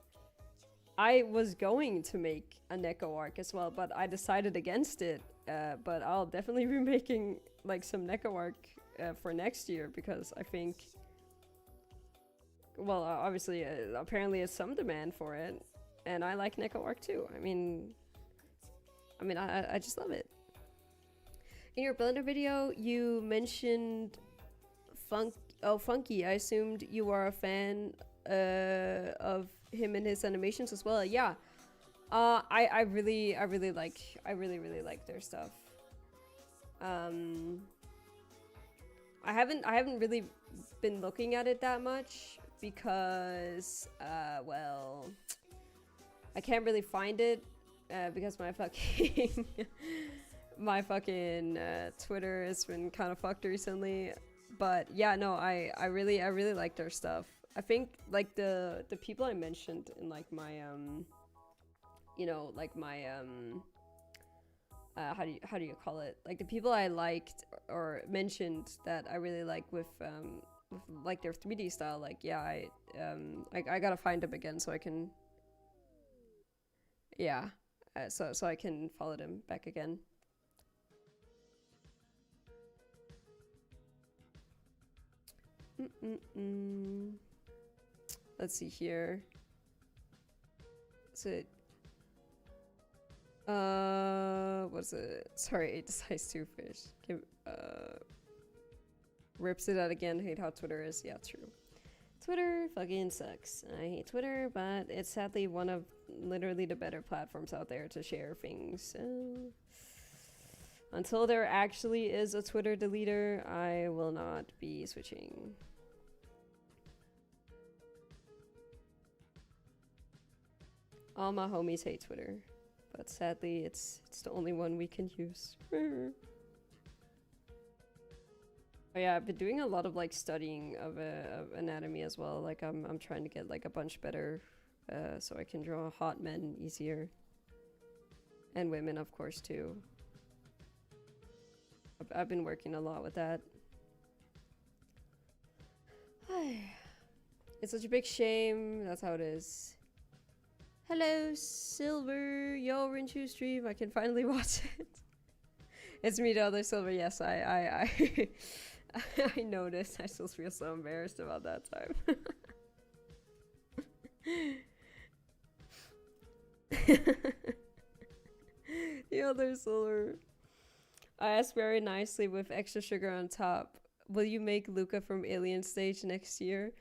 I was going to make a Neko Arc as well, but I decided against it. But I'll definitely be making like some Neko Arc for next year, because I think, well, obviously, apparently there's some demand for it, and I like Neko arc too. I just love it. In your Blender video, you mentioned Funky. I assumed you are a fan of him and his animations as well. Yeah. I really like their stuff. I haven't really been looking at it that much because well, I can't really find it because my fucking my fucking Twitter has been kind of fucked recently. But yeah, no, I really like their stuff. I think like the people I mentioned in like my you know, like my how do you call it, like the people I liked or mentioned that I really like with like their 3D style, like yeah, I gotta find them again so I can, yeah, so I can follow them back again. Let's see here. Is it what's it? Sorry, 8 size 2 fish. Rips it out again. Hate how Twitter is. Yeah, true. Twitter fucking sucks. I hate Twitter, but it's sadly one of literally the better platforms out there to share things. Until there actually is a Twitter deleter, I will not be switching. All my homies hate Twitter, but sadly it's the only one we can use. Oh yeah, I've been doing a lot of like studying of anatomy as well. Like I'm trying to get like a bunch better so I can draw hot men easier. And women of course too. I've been working a lot with that. It's such a big shame. That's how it is. Hello, Silver. Yo, Rinchu stream. I can finally watch it. It's me, the other Silver. Yes, I I noticed. I still feel so embarrassed about that time. The other Silver. I asked very nicely with extra sugar on top. Will you make Luca from Alien Stage next year?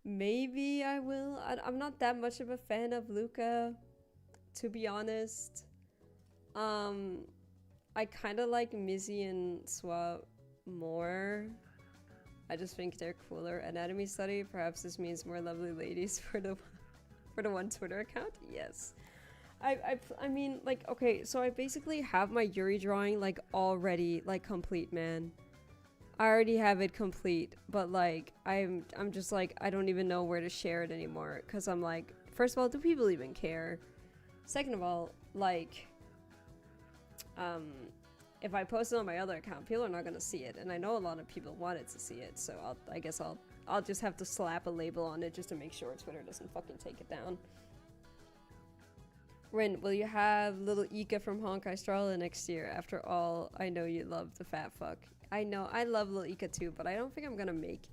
Maybe I will. I'm not that much of a fan of Luca, to be honest. I kind of like Mizzy and Swap more. I just think they're cooler. Anatomy study. Perhaps this means more lovely ladies for the one Twitter account. Yes. I mean, like, okay, so I basically have my Yuri drawing like already like complete, man. I already have it complete, but like I'm just like I don't even know where to share it anymore because I'm like, first of all, do people even care? Second of all, like if I post it on my other account, people are not gonna see it, and I know a lot of people wanted to see it, so I guess I'll just have to slap a label on it just to make sure Twitter doesn't fucking take it down. Rin, will you have little Ika from Honkai Star Rail next year? After all, I know you love the fat fuck. I know, I love Lil Ika too, but I don't think I'm gonna make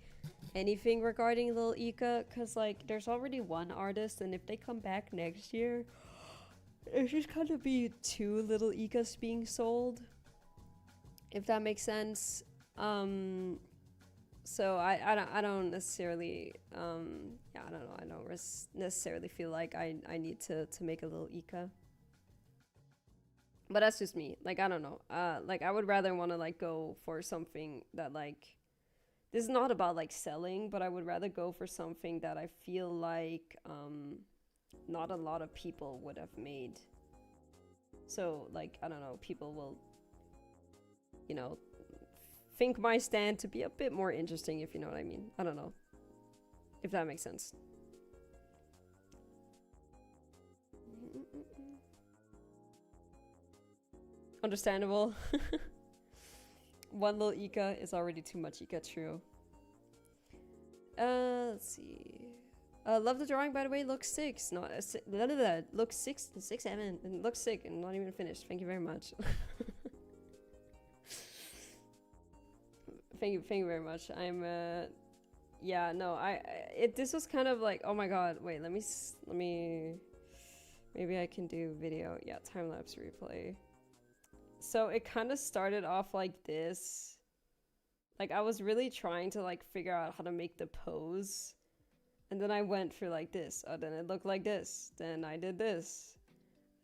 anything regarding Lil Ika, because, like, there's already one artist, and if they come back next year, it's just gonna be 2 Little Ikas being sold, if that makes sense. So I don't necessarily, yeah, I don't know, I don't necessarily feel like I need to make a Lil Ika. But that's just me. Like, I don't know. Like, I would rather want to, like, go for something that, like... This is not about, like, selling, but I would rather go for something that I feel like, not a lot of people would have made. So, like, I don't know, people will, you know, think my stand to be a bit more interesting, if you know what I mean. I don't know. If that makes sense. Understandable. One little Ika is already too much Ika, true. Let's see. Love the drawing, by the way. Looks 6. Not looks 6, 7, and looks sick and not even finished. Thank you very much. Thank you very much. I'm yeah, no, this was kind of like, oh my god, wait, let me Maybe I can do video. Yeah, time-lapse replay. So it kind of started off like this. Like I was really trying to like figure out how to make the pose. And then I went for like this. Oh, then it looked like this. Then I did this.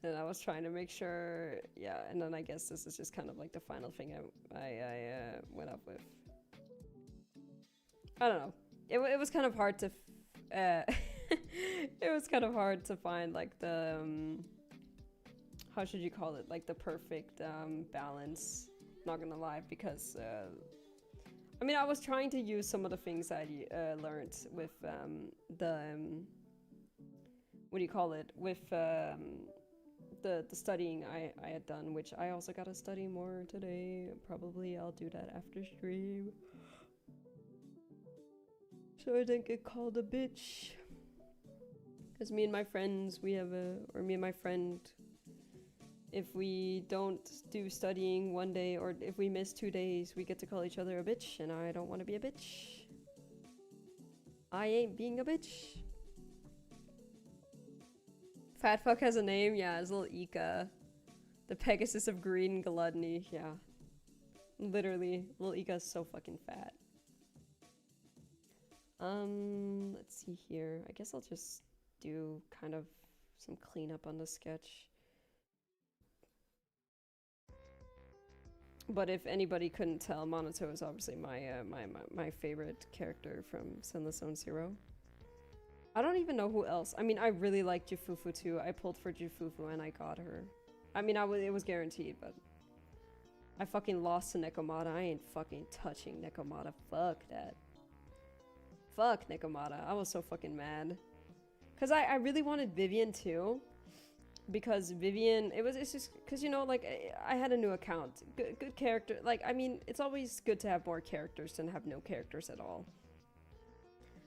And I was trying to make sure, yeah. And then I guess this is just kind of like the final thing I went up with. I don't know. It was kind of hard to, it was kind of hard to find like the, how should you call it? Like the perfect balance. Not gonna lie, because I mean, I was trying to use some of the things I learned with what do you call it? With the studying I had done, which I also gotta study more today. Probably I'll do that after stream. So I didn't get called a bitch. Because me and my friends, me and my friend, if we don't do studying one day, or if we miss 2 days, we get to call each other a bitch, and I don't want to be a bitch. I ain't being a bitch. Fat fuck has a name? Yeah, it's little Ika. The Pegasus of green gluttony, yeah. Literally, little Ika is so fucking fat. Let's see here. I guess I'll just do kind of some cleanup on the sketch. But if anybody couldn't tell, Monato is obviously my favorite character from Zenless Zone Zero. I don't even know who else. I mean, I really like Jufufu too. I pulled for Jufufu and I got her. I mean, it was guaranteed, but I fucking lost to Nekomata. I ain't fucking touching Nekomata. Fuck that. Fuck Nekomata. I was so fucking mad. Cause I really wanted Vivian too. Because Vivian, it's just, cause you know, like, I had a new account. Good character. Like, I mean, it's always good to have more characters than have no characters at all.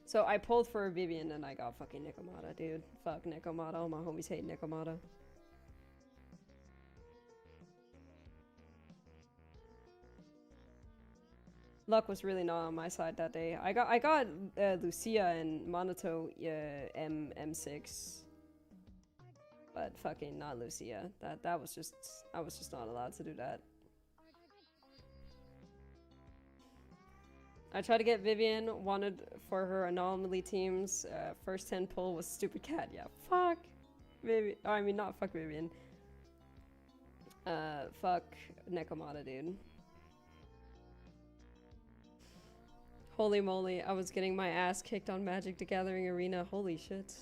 So I pulled for Vivian and I got fucking Nekomata, dude. Fuck Nekomata. All my homies hate Nekomata. Luck was really not on my side that day. I got Lucia and Monato M6. But fucking not Lucia. That was just, I was just not allowed to do that. I tried to get Vivian, wanted for her anomaly teams. First 10 pull was stupid cat. Yeah, fuck Vivian. Oh, I mean, not fuck Vivian. Fuck Nekomata, dude. Holy moly, I was getting my ass kicked on Magic the Gathering Arena. Holy shit.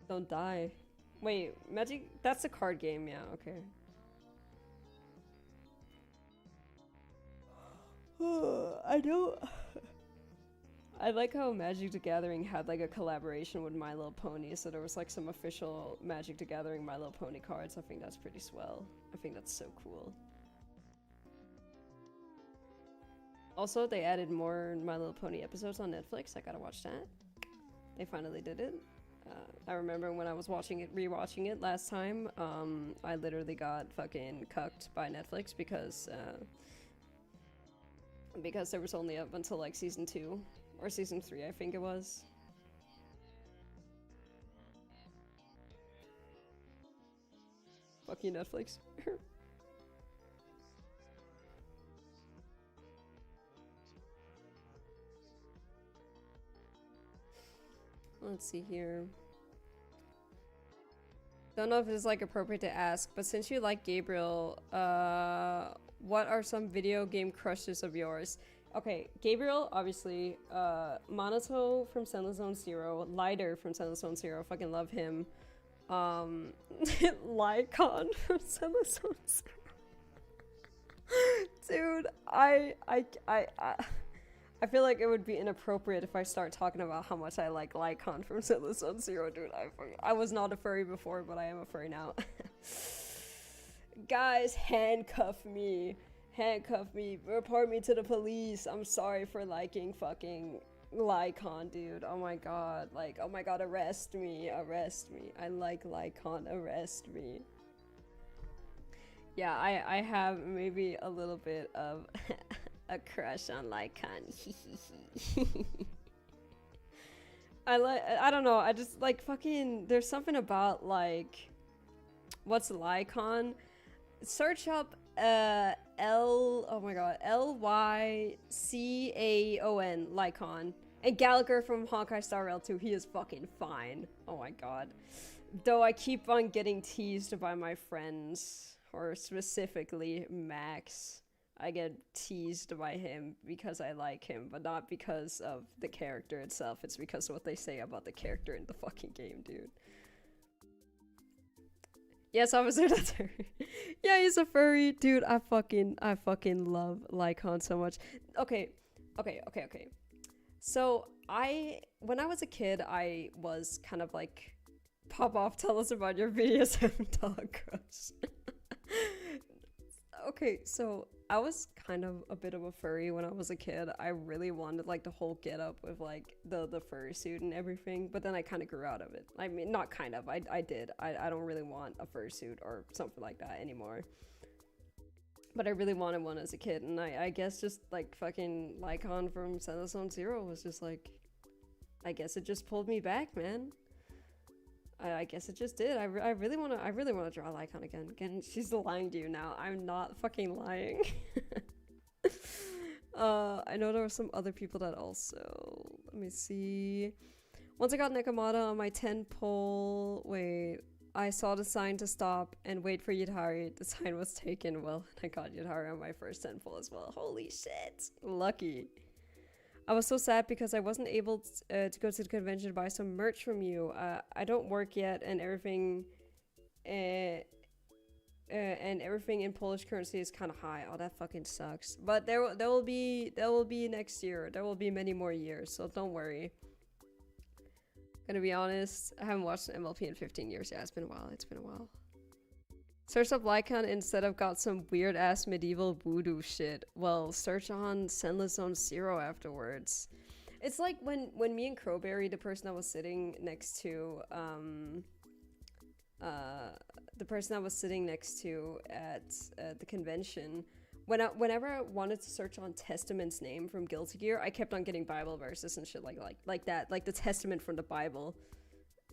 Don't die. Wait, Magic? That's a card game, yeah, okay. I don't... I like how Magic the Gathering had like a collaboration with My Little Pony, so there was like some official Magic the Gathering My Little Pony cards. I think that's pretty swell. I think that's so cool. Also, they added more My Little Pony episodes on Netflix. I gotta watch that. They finally did it. I remember when I was rewatching it last time, I literally got fucking cucked by Netflix because there was only up until like season 2 or season 3, I think it was. Fuck you, Netflix. Let's see here. Don't know if it's like appropriate to ask, but since you like Gabriel, what are some video game crushes of yours? Okay, Gabriel, obviously. Monato from Zenless Zone Zero. Lighter from Zenless Zone Zero. Fucking love him. Lycon from Zenless Zone Zero. Dude, I feel like it would be inappropriate if I start talking about how much I like Lycon from Zenless Zone Zero, dude. I was not a furry before, but I am a furry now. Guys, handcuff me. Handcuff me. Report me to the police. I'm sorry for liking fucking Lycon, dude. Oh my god. Like, oh my god, arrest me. Arrest me. I like Lycon. Arrest me. Yeah, I have maybe a little bit of... a crush on Lycon. I don't know, I just like fucking, there's something about like, what's Lycon? Search up oh my god, Lycaon, Lycon. And Gallagher from Honkai Star Rail 2, he is fucking fine. Oh my god. Though I keep on getting teased by my friends, or specifically Max. I get teased by him because I like him, but not because of the character itself. It's because of what they say about the character in the fucking game, dude. Yes, Officer, that's her. Yeah, he's a furry. Dude, I fucking love Lycon so much. Okay. So, when I was a kid, I was kind of like, pop off, tell us about your BDSM dog crush. Okay, so I was kind of a bit of a furry when I was a kid. I really wanted like the whole get up with like the furry suit and everything, but then I kind of grew out of it. I mean, not kind of, I did. I don't really want a fursuit or something like that anymore. But I really wanted one as a kid, and I guess just like fucking Lycon from Zenless Zone Zero was just like, I guess it just pulled me back, man. I guess it just did. I really want to draw Lycon again. Again, she's lying to you now. I'm not fucking lying. I know there were some other people that also, let me see. Once I got Nekomata on my 10 pole, wait, I saw the sign to stop and wait for Yutari. The sign was taken. Well, I got Yutari on my first 10 pole as well. Holy shit. Lucky. I was so sad because I wasn't able to go to the convention to buy some merch from you. I don't work yet, and everything in Polish currency is kind of high. Oh, that fucking sucks. But there will be next year. There will be many more years, so don't worry. Gonna be honest, I haven't watched MLP in 15 years. Yeah, it's been a while. It's been a while. Search up Lycon instead of got some weird ass medieval voodoo shit. Well, search on Zenless Zone Zero afterwards. It's like when me and Crowberry, the person I was sitting next to, at the convention, whenever I wanted to search on Testament's name from Guilty Gear, I kept on getting Bible verses and shit like that, like the Testament from the Bible,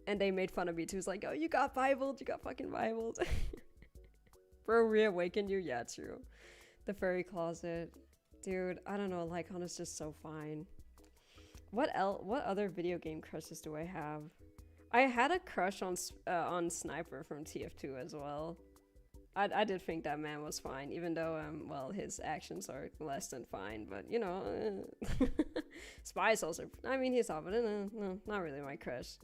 and they made fun of me too. It's like, oh, you got Bibled, you got fucking Bibled. Bro, reawakened you? Yeah, true. The furry closet. Dude, I don't know, Lycon is just so fine. What other video game crushes do I have? I had a crush on Sniper from TF2 as well. I did think that man was fine, even though, well, his actions are less than fine, but, you know, Spy's also, I mean, he's hot, but no, not really my crush.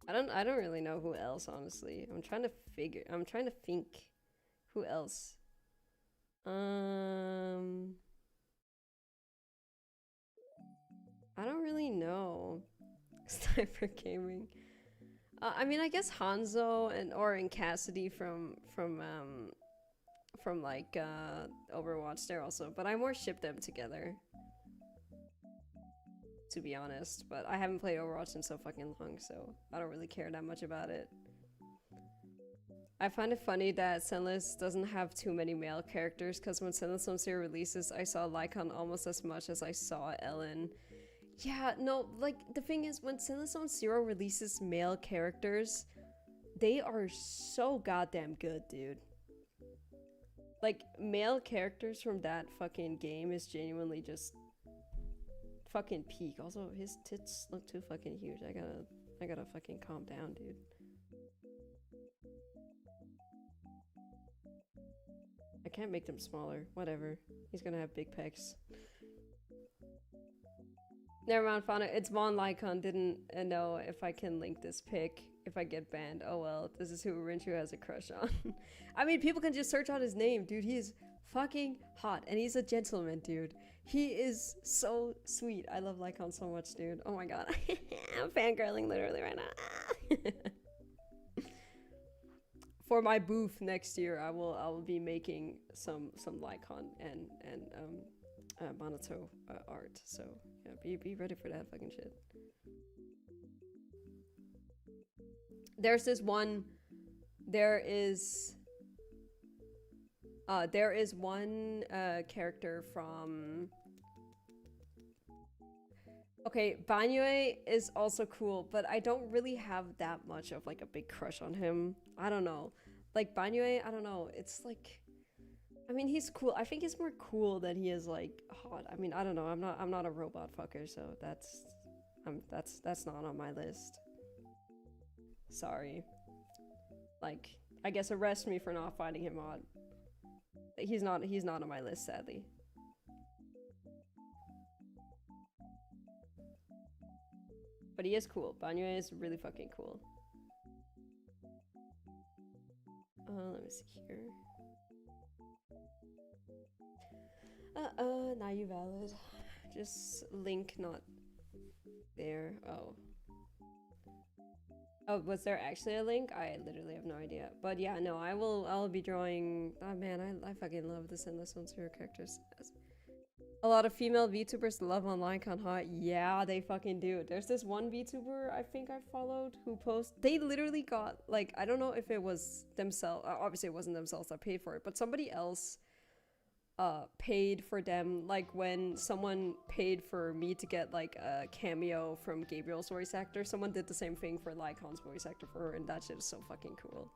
I don't really know who else, honestly. I'm trying to think who else. I don't really know. Sniper Gaming. I mean, I guess Hanzo and Cassidy from like Overwatch there also, but I more ship them together, to be honest. But I haven't played Overwatch in so fucking long, so I don't really care that much about it. I find it funny that Zenless doesn't have too many male characters, because when Zenless Zone Zero releases, I saw Lycon almost as much as I saw Ellen. Yeah, no, like, the thing is, when Zenless Zone Zero releases male characters, they are so goddamn good, dude. Like, male characters from that fucking game is genuinely just fucking peak. Also, his tits look too fucking huge. I gotta fucking calm down, dude. I can't make them smaller. Whatever. He's gonna have big pecs. Never mind, Fauna. It's Von Lycon. Didn't know if I can link this pic if I get banned. Oh well, this is who Rinchu has a crush on. I mean, people can just search on his name, dude. He is fucking hot, and he's a gentleman, dude. He is so sweet. I love Lycon so much, dude. Oh my god. I'm fangirling literally right now. For my booth next year, I will be making some Lycon and Monato art. So yeah, be ready for that fucking shit. There's this one. There is one character from. Okay, Banyue is also cool, but I don't really have that much of like a big crush on him. I don't know. Like Banyue, I don't know. It's like I mean, he's cool. I think he's more cool than he is like hot. I mean, I don't know. I'm not a robot fucker, so that's not on my list. Sorry. Like, I guess arrest me for not finding him hot. He's not on my list, sadly. But he is cool. Banyue is really fucking cool. Let me see here. Now you valid. Just link not there. Oh. Oh, was there actually a link? I literally have no idea. But yeah, no, I'll be drawing. Oh man, I fucking love the Endless One Zero characters. A lot of female VTubers love online con hot. Yeah, they fucking do. There's this one VTuber I think I followed who they literally got, like, I don't know if it was themselves, obviously it wasn't themselves that paid for it, but somebody else paid for them, like when someone paid for me to get like a cameo from Gabriel's voice actor, someone did the same thing for Lycon's voice actor for her, and that shit is so fucking cool.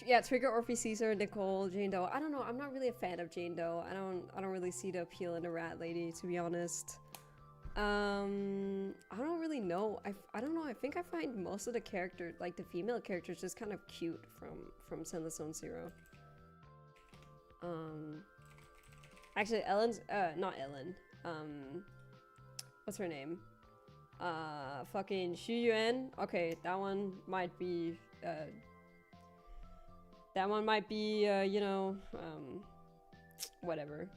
Yeah, Trigger, Orphe, Caesar, Nicole, Jane Doe. I don't know. I'm not really a fan of Jane Doe. I don't really see the appeal in a rat lady, to be honest. I don't really know. I don't know. I think I find most of the characters, like the female characters, just kind of cute from Zenless Zone Zero. Actually, Ellen's not Ellen. What's her name? Fucking Xu Yuan. Okay, that one might be you know, whatever.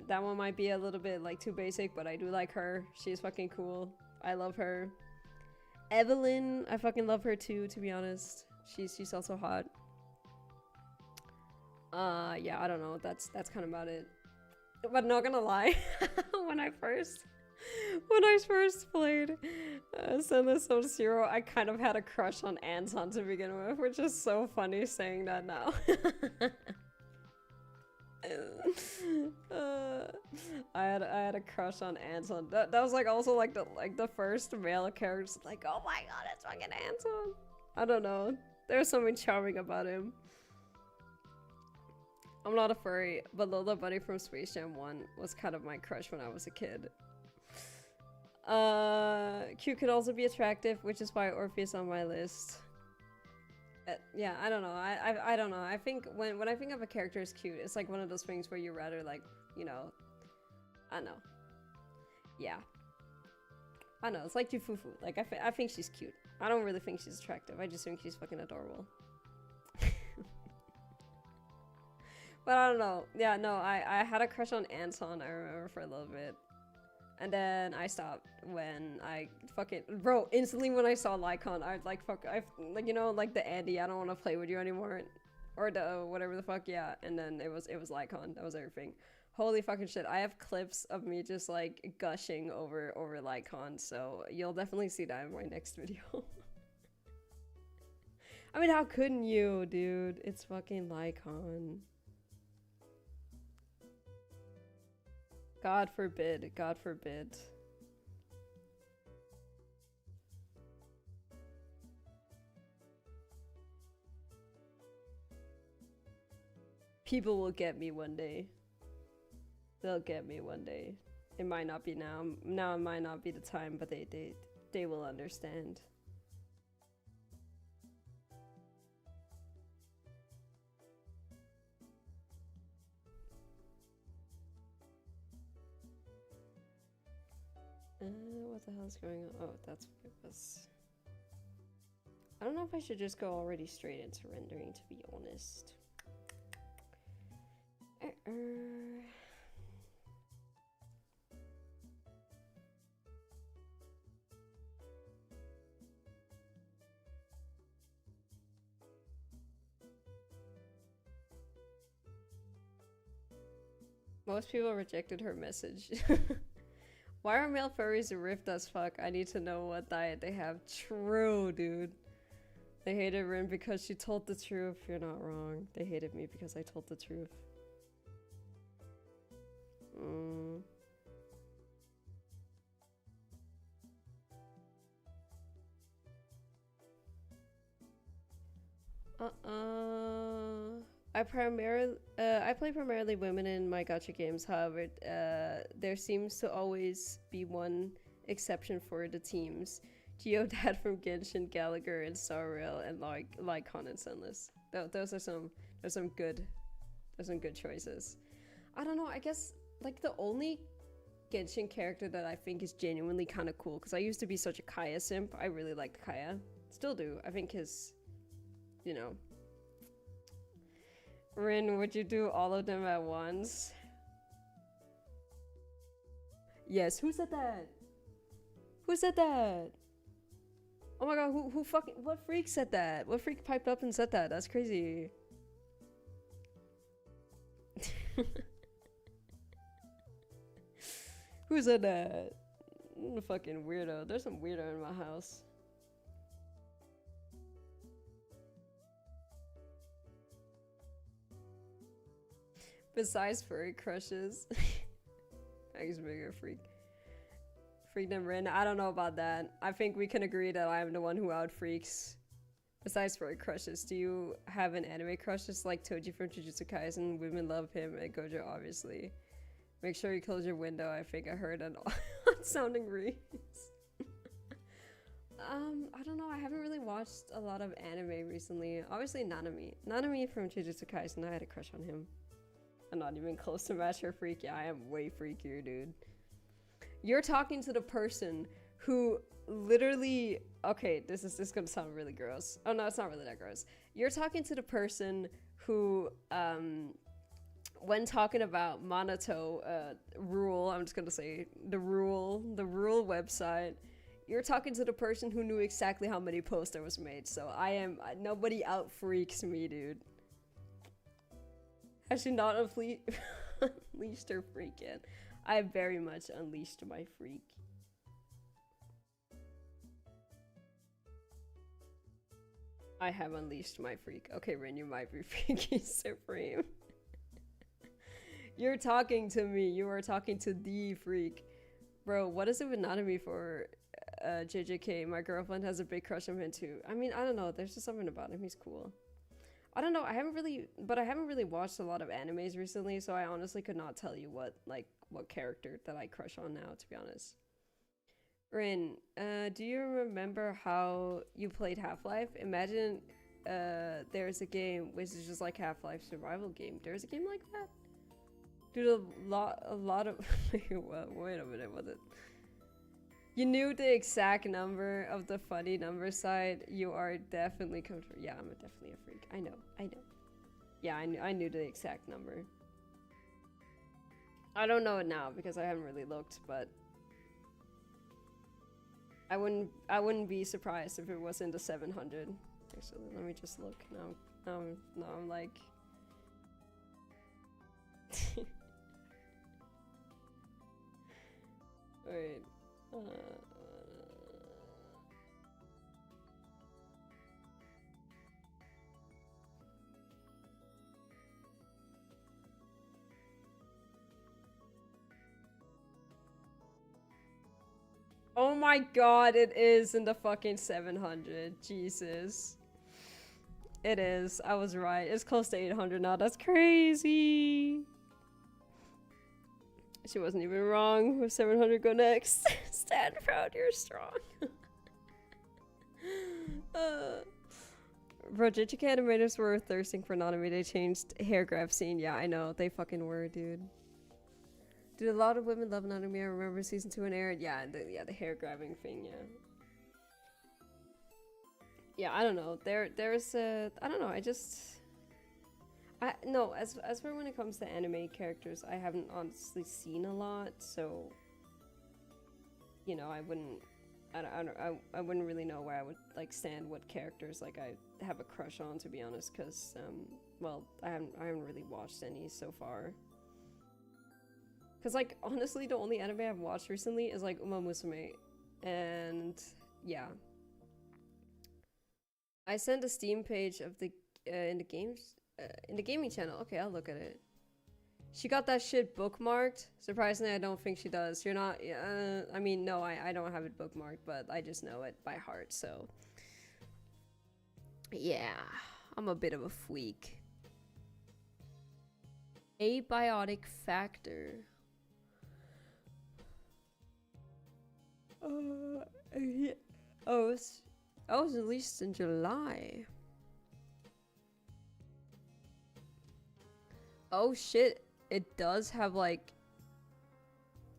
That one might be a little bit like too basic, but I do like her. She's fucking cool. I love her. Evelyn, I fucking love her too, to be honest. She's also hot. Yeah, I don't know. That's kind of about it. But not gonna lie, when I first played Zenless Zone Zero, I kind of had a crush on Anton to begin with, which is so funny saying that now. I had a crush on Anton. That was like also like the first male character. Like, oh my god, it's fucking Anton. I don't know. There's something charming about him. I'm not a furry, but Lola Bunny from Space Jam 1 was kind of my crush when I was a kid. Q could also be attractive, which is why Orpheus on my list. Yeah, I don't know. I don't know. I think when I think of a character as cute, it's like one of those things where you rather like, you know, I don't know. Yeah. I don't know. It's like Jufufu. Like I think she's cute. I don't really think she's attractive. I just think she's fucking adorable. But I don't know. Yeah, no, I had a crush on Anton, I remember, for a little bit. And then I stopped when I fucking... Bro, instantly when I saw Lycon, I like, fuck, like, you know, like the Andy, I don't want to play with you anymore. Or the, whatever the fuck, yeah. And then it was Lycon, that was everything. Holy fucking shit, I have clips of me just, like, gushing over Lycon, so you'll definitely see that in my next video. I mean, how couldn't you, dude? It's fucking Lycon. God forbid, God forbid. People will get me one day. They'll get me one day. It might not be now. Now it might not be the time, but they will understand. What the hell's going on? Oh, that's what it was. I don't know if I should just go already straight into rendering, to be honest. Most people rejected her message. Why are male furries ripped as fuck? I need to know what diet they have. True, dude. They hated Rin because she told the truth. You're not wrong. They hated me because I told the truth. I play primarily women in my gacha games. However, there seems to always be one exception for the teams. Geodad from Genshin, Gallagher, and Starrail, and Lycon and Sunless. Those are some good choices. I don't know. I guess like the only Genshin character that I think is genuinely kind of cool, because I used to be such a Kaya simp. I really liked Kaya. Still do. I think his, you know. Rin, would you do all of them at once? Yes. Who said that? Who said that? Oh my god, who fucking, what freak said that? What freak piped up and said that? That's crazy. Who said that? I'm a fucking weirdo. There's some weirdo in my house. Besides furry crushes. Thanks, bigger freak. Freakdom Rin. I don't know about that. I think we can agree that I am the one who out freaks. Besides furry crushes, do you have an anime crush just like Toji from Jujutsu Kaisen? Women love him and Gojo, obviously. Make sure you close your window. I think I heard an odd sounding reads. I don't know. I haven't really watched a lot of anime recently. Obviously, Nanami. Nanami from Jujutsu Kaisen. I had a crush on him. I'm not even close to match her freak. Yeah, I am way freakier, dude. You're talking to the person who literally, okay, this is gonna sound really gross. Oh no, it's not really that gross. You're talking to the person who, when talking about Monato rule, I'm just gonna say the rule website, you're talking to the person who knew exactly how many posts there was made. So nobody out freaks me, dude. Has she not unleashed her freak yet? I very much unleashed my freak. I have unleashed my freak. Okay, Rin, you might be freaky supreme. You're talking to me. You are talking to the freak. Bro, what is it with Nanami for JJK? My girlfriend has a big crush on him too. I mean, I don't know. There's just something about him. He's cool. I don't know. I haven't really watched a lot of animes recently, so I honestly could not tell you what character that I crush on now, to be honest. Rin, do you remember how you played Half-Life? Imagine there's a game which is just like Half-Life survival game. There's a game like that? Dude, a lot of wait a minute, was it? You knew the exact number of the funny number side. You are definitely comfortable. Yeah, I'm definitely a freak. I know. Yeah, I knew the exact number. I don't know it now because I haven't really looked, but I wouldn't be surprised if it was in the 700. Actually, let me just look now. Now I'm like. Wait. Oh my god, it is in the fucking 700. Jesus. It is. I was right. It's close to 800 now. That's crazy. She wasn't even wrong. With 700 go next. Stand proud, you're strong. Bro, JJK animators were thirsting for Nanami. They changed hair grab scene. Yeah, I know. They fucking were, dude. Dude, a lot of women love Nanami. I remember season 2 and aired. Yeah, the hair grabbing thing, yeah. Yeah, I don't know. There's I don't know. No, as for when it comes to anime characters, I haven't honestly seen a lot, so you know, I wouldn't really know where I would like stand what characters like I have a crush on, to be honest, because well, I haven't really watched any so far. Cause like honestly, the only anime I've watched recently is like Uma Musume, and yeah. I sent a Steam page of the in the gaming channel. Okay, I'll look at it. She got that shit bookmarked. Surprisingly, I don't think she does. You're not. I mean, no, I don't have it bookmarked, but I just know it by heart. So yeah. I'm a bit of a freak. Abiotic factor. Yeah. Oh, it was released in July. Oh shit, it does have like...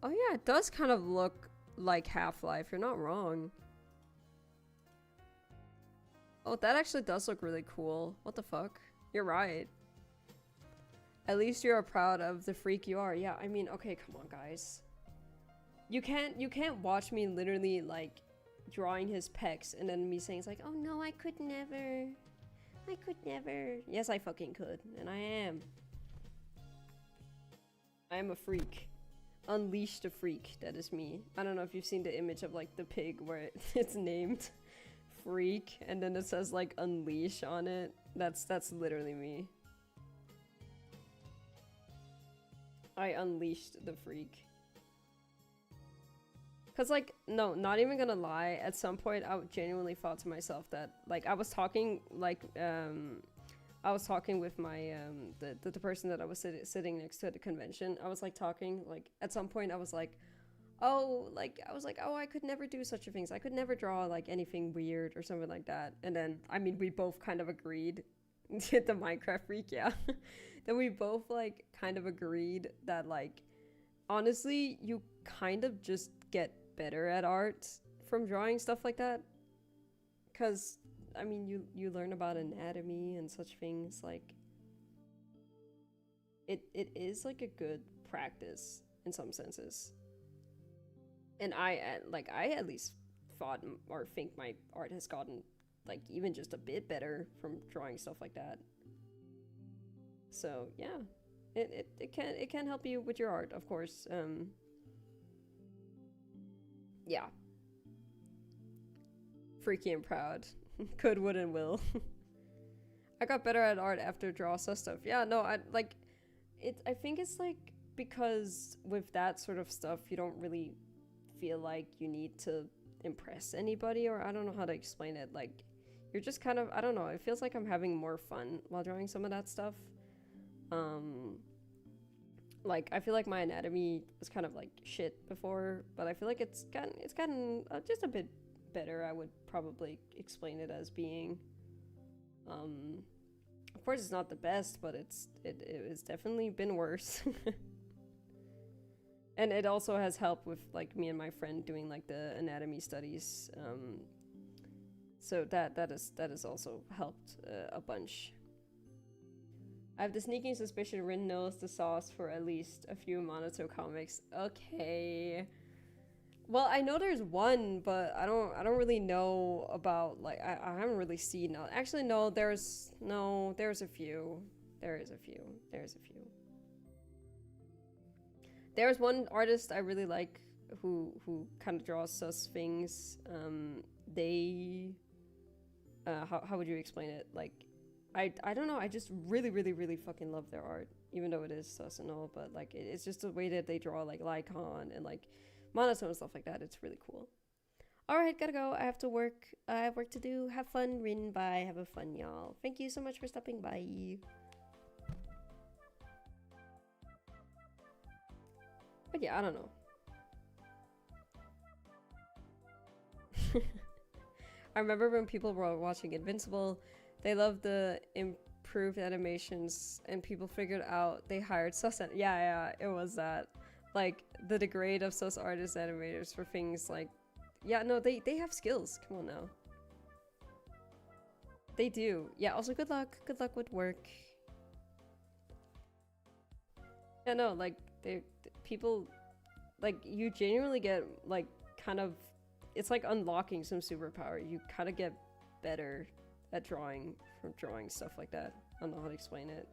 Oh yeah, it does kind of look like Half-Life, you're not wrong. Oh, that actually does look really cool. What the fuck? You're right. At least you're proud of the freak you are. Yeah, I mean, okay, come on, guys. You can't watch me literally, like, drawing his pecs and then me saying, it's like, oh no, I could never. I could never. Yes, I fucking could. And I am. I am a freak. Unleashed a freak. That is me. I don't know if you've seen the image of, like, the pig where it's named Freak and then it says, like, Unleash on it. That's literally me. I unleashed the freak. Cause like, no, not even gonna lie, at some point I genuinely thought to myself that, like, I was talking, like, I was talking with my, the person that I was sitting next to at the convention. I was like talking, like, at some point I was like, oh, I could never do such a things. I could never draw, like, anything weird or something like that. And then, I mean, we both kind of agreed. The Minecraft freak, yeah. Then we both, like, kind of agreed that, like, honestly, you kind of just get better at art from drawing stuff like that. Because, I mean, you learn about anatomy and such things, like, it is, like, a good practice in some senses. And I at least thought or think my art has gotten, like, even just a bit better from drawing stuff like that. So, yeah. It can help you with your art, of course. Yeah. Freaky and proud. Could, would, and will. I got better at art after draw stuff. Yeah, no, I think it's like because with that sort of stuff, you don't really feel like you need to impress anybody, or I don't know how to explain it. Like, you're just kind of, I don't know, it feels like I'm having more fun while drawing some of that stuff. Like, I feel like my anatomy was kind of like shit before, but I feel like it's gotten just a bit better. I would probably explain it as being. Of course, it's not the best, but it has definitely been worse. And it also has helped with, like, me and my friend doing, like, the anatomy studies. So that has also helped a bunch. I have the sneaking suspicion Rin knows the sauce for at least a few Monato comics. Okay. Well, I know there's one, but I don't really know about, like, I haven't really seen. Actually, no, there's a few. There's a few. There's one artist I really like who kind of draws sus things. How would you explain it? Like, I don't know, I just really fucking love their art, even though it is sus and all, but, like, it's just the way that they draw, like, Lycon and, like, monotone and stuff like that. It's really cool. Alright, gotta go. I have to work. I have work to do. Have fun, Rin. Bye. Have a fun, y'all. Thank you so much for stopping by. But yeah, I don't know. I remember when people were watching Invincible, they loved the improved animations, and people figured out they hired sus. Yeah, it was that. Like, the degrade of sus artist animators for things like, yeah, no, they have skills. Come on now. They do. Yeah, also good luck with work. Yeah, no, like, people, like, you genuinely get, like, kind of, it's like unlocking some superpower. You kind of get better at drawing from drawing stuff like that. I don't know how to explain it.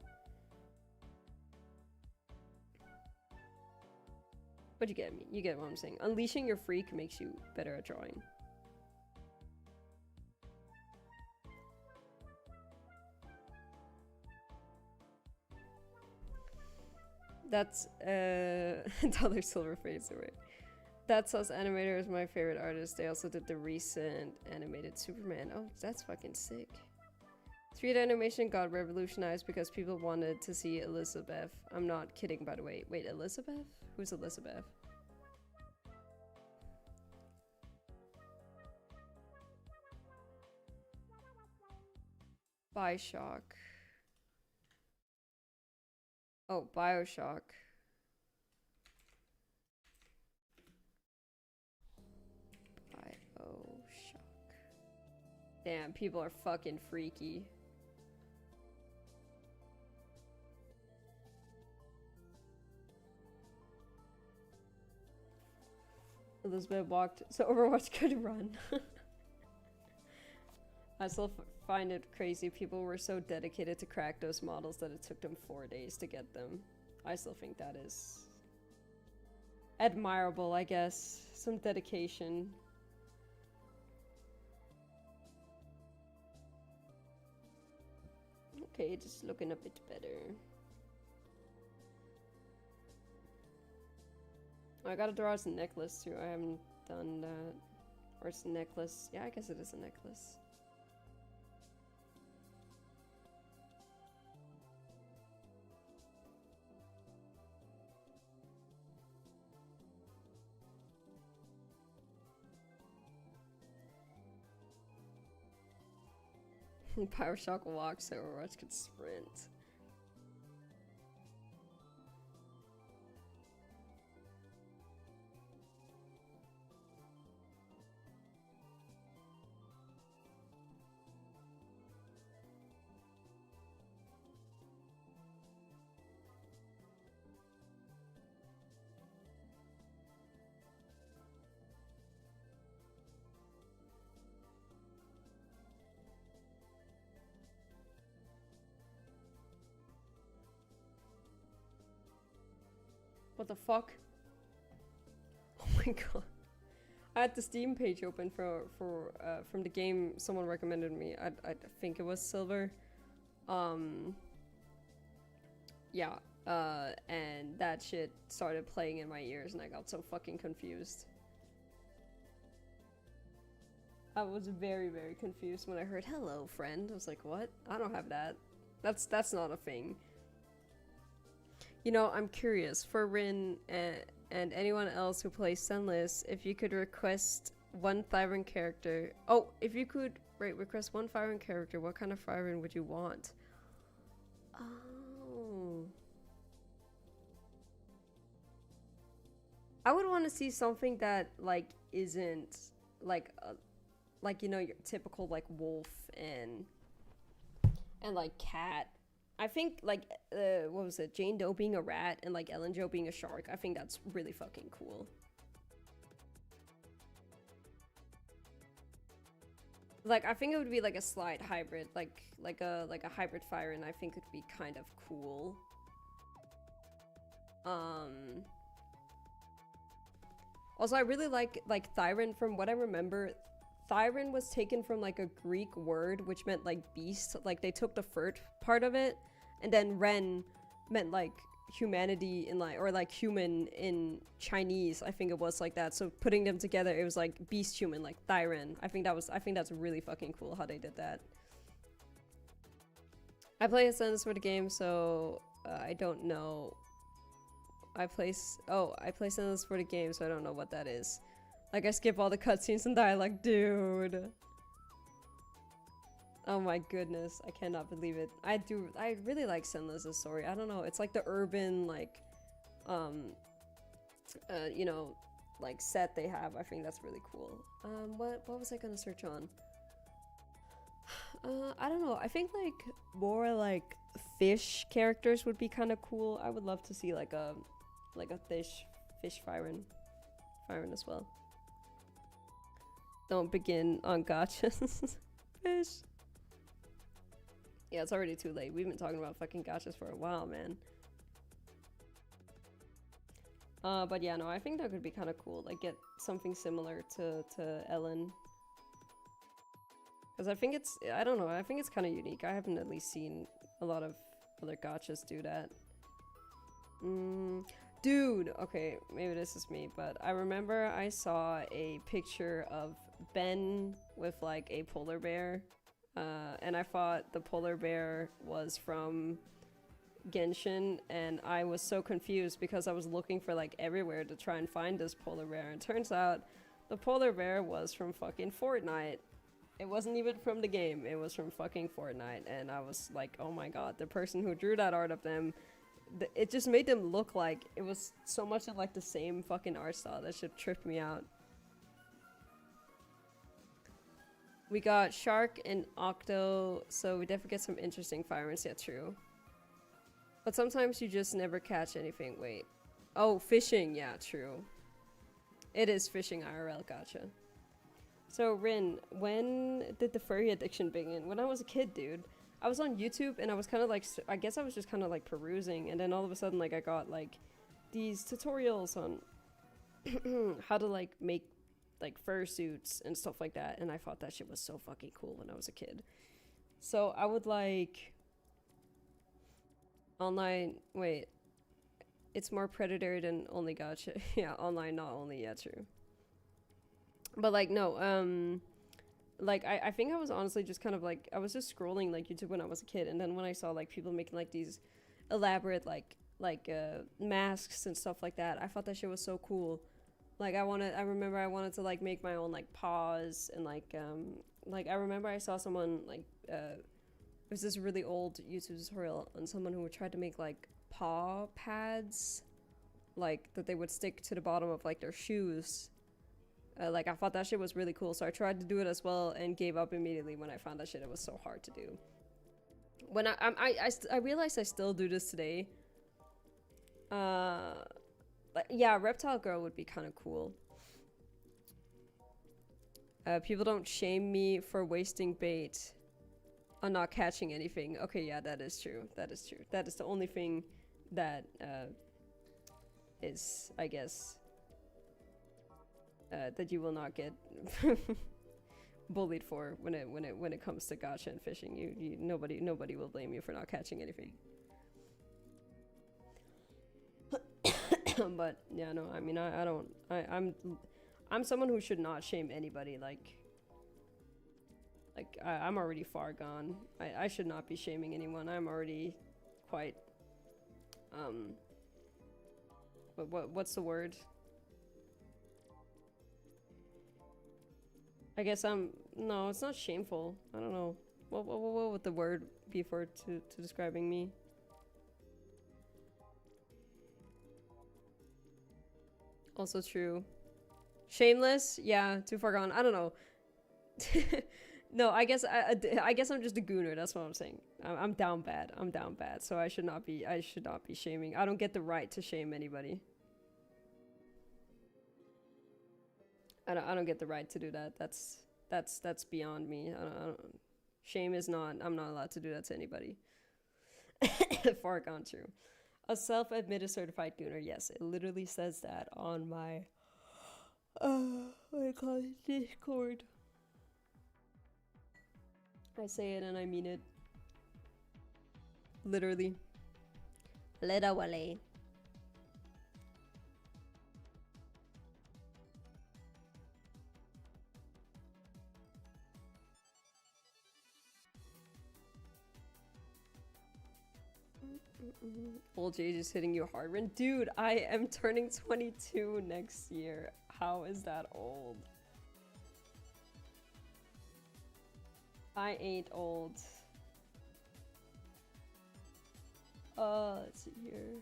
But you get me. You get what I'm saying. Unleashing your freak makes you better at drawing. That's Dollar Silver fades away. That's Us Animator is my favorite artist. They also did the recent animated Superman. Oh, that's fucking sick. 3D animation got revolutionized because people wanted to see Elizabeth. I'm not kidding, by the way. Wait, Elizabeth? Who's Elizabeth? Bioshock. Oh, Bioshock. Bioshock. Damn, people are fucking freaky. Elizabeth walked so Overwatch could run. I still find it crazy people were so dedicated to crack those models that it took them 4 days to get them. I still think that is admirable, I guess. Some dedication. Okay, just looking a bit better. I gotta draw us a necklace too. I haven't done that. Or it's a necklace. Yeah, I guess it is a necklace. Bioshock walks so Overwatch could sprint. What the fuck? Oh my god. I had the Steam page open from the game someone recommended me. I think it was Silver. Yeah. And that shit started playing in my ears and I got so fucking confused. I was very, very confused when I heard "hello, friend." I was like, what? I don't have that. That's not a thing. You know, I'm curious for Rin and anyone else who plays Sunless, if you could request one Thyron character. Oh, if you could request one Thyron character, what kind of Thyron would you want? Oh. I would want to see something that like isn't like you know, your typical like wolf and like cat. I think like what was it, Jane Doe being a rat and like Ellen Jo being a shark. I think that's really fucking cool. Like I think it would be like a slight hybrid, like a hybrid fire, and I think it'd be kind of cool. Also, I really like Thyron. From what I remember, Thyron was taken from like a Greek word which meant like beast. Like they took the third part of it, and then Ren meant like humanity in like, or like human in Chinese. I think it was like that. So putting them together, it was like beast human, like Thyron. I think that's really fucking cool how they did that. I play Ascendance for the game, so I don't know. I play Ascendance for the game, so I don't know what that is. Like, I skip all the cutscenes and dialogue, dude. Oh my goodness, I cannot believe it. I really like Senless's story. I don't know, it's like the urban, like, you know, like, set they have. I think that's really cool. What was I gonna search on? I don't know, I think, like, more, like, fish characters would be kind of cool. I would love to see, like a fish Fyron as well. Don't begin on gotchas. Fish. Yeah, it's already too late. We've been talking about fucking gotchas for a while, man. But yeah, no, I think that could be kind of cool. Like, get something similar to Ellen. Because I think it's, I don't know, I think it's kind of unique. I haven't at least seen a lot of other gotchas do that. Dude, okay, maybe this is me, but I remember I saw a picture of Ben with like a polar bear and I thought the polar bear was from Genshin, and I was so confused because I was looking for like everywhere to try and find this polar bear, and turns out the polar bear was from fucking Fortnite. It wasn't even from the game, it was from fucking Fortnite, and I was like, oh my god, the person who drew that art of them, it just made them look like it was so much of like the same fucking art style. That shit tripped me out. We got Shark and Octo, so we definitely get some interesting firearms. Yeah, true. But sometimes you just never catch anything. Wait. Oh, fishing. Yeah, true. It is fishing IRL, gotcha. So, Rin, when did the furry addiction begin? When I was a kid, dude. I was on YouTube and I was kind of like, I guess I was just kind of like perusing, and then all of a sudden, like, I got like these tutorials on how to like make like fursuits and stuff like that, and I thought that shit was so fucking cool when I was a kid. So I would like online, wait, it's more predatory than only gotcha. Yeah, online, not only. Yeah, true. But like, no, like I think I was honestly just kind of like, I was just scrolling like YouTube when I was a kid, and then when I saw like people making like these elaborate like masks and stuff like that, I thought that shit was so cool. Like I remember I wanted to like make my own like paws, and like I remember I saw someone like it was this really old YouTube tutorial on someone who tried to make like paw pads, like that they would stick to the bottom of like their shoes. Like I thought that shit was really cool, so I tried to do it as well and gave up immediately when I found that shit. It was so hard to do. When I realized I still do this today. Yeah, Reptile Girl would be kind of cool. People don't shame me for wasting bait on not catching anything. Okay, yeah, that is true. That is true. That is the only thing that is, I guess, that you will not get bullied for when it comes to gacha and fishing. You nobody will blame you for not catching anything. But yeah, no, I mean, I'm someone who should not shame anybody. I'm already far gone. I should not be shaming anyone. I'm already quite what's the word? I guess no, it's not shameful. I don't know. What would the word be for to describing me? Also true. Shameless? Yeah, too far gone. I don't know. No, I guess I guess I'm just a gooner. That's what I'm saying. I'm down bad. I'm down bad. So I should not be shaming. I don't get the right to shame anybody. I don't get the right to do that. That's beyond me. I don't, shame is not. I'm not allowed to do that to anybody. Far gone true. A self-admitted certified gooner. Yes, it literally says that on my what do you call it? Discord. I say it and I mean it. Literally. Literally. Old age is hitting you hard, Rin. Dude, I am turning 22 next year. How is that old? I ain't old. Let's see here.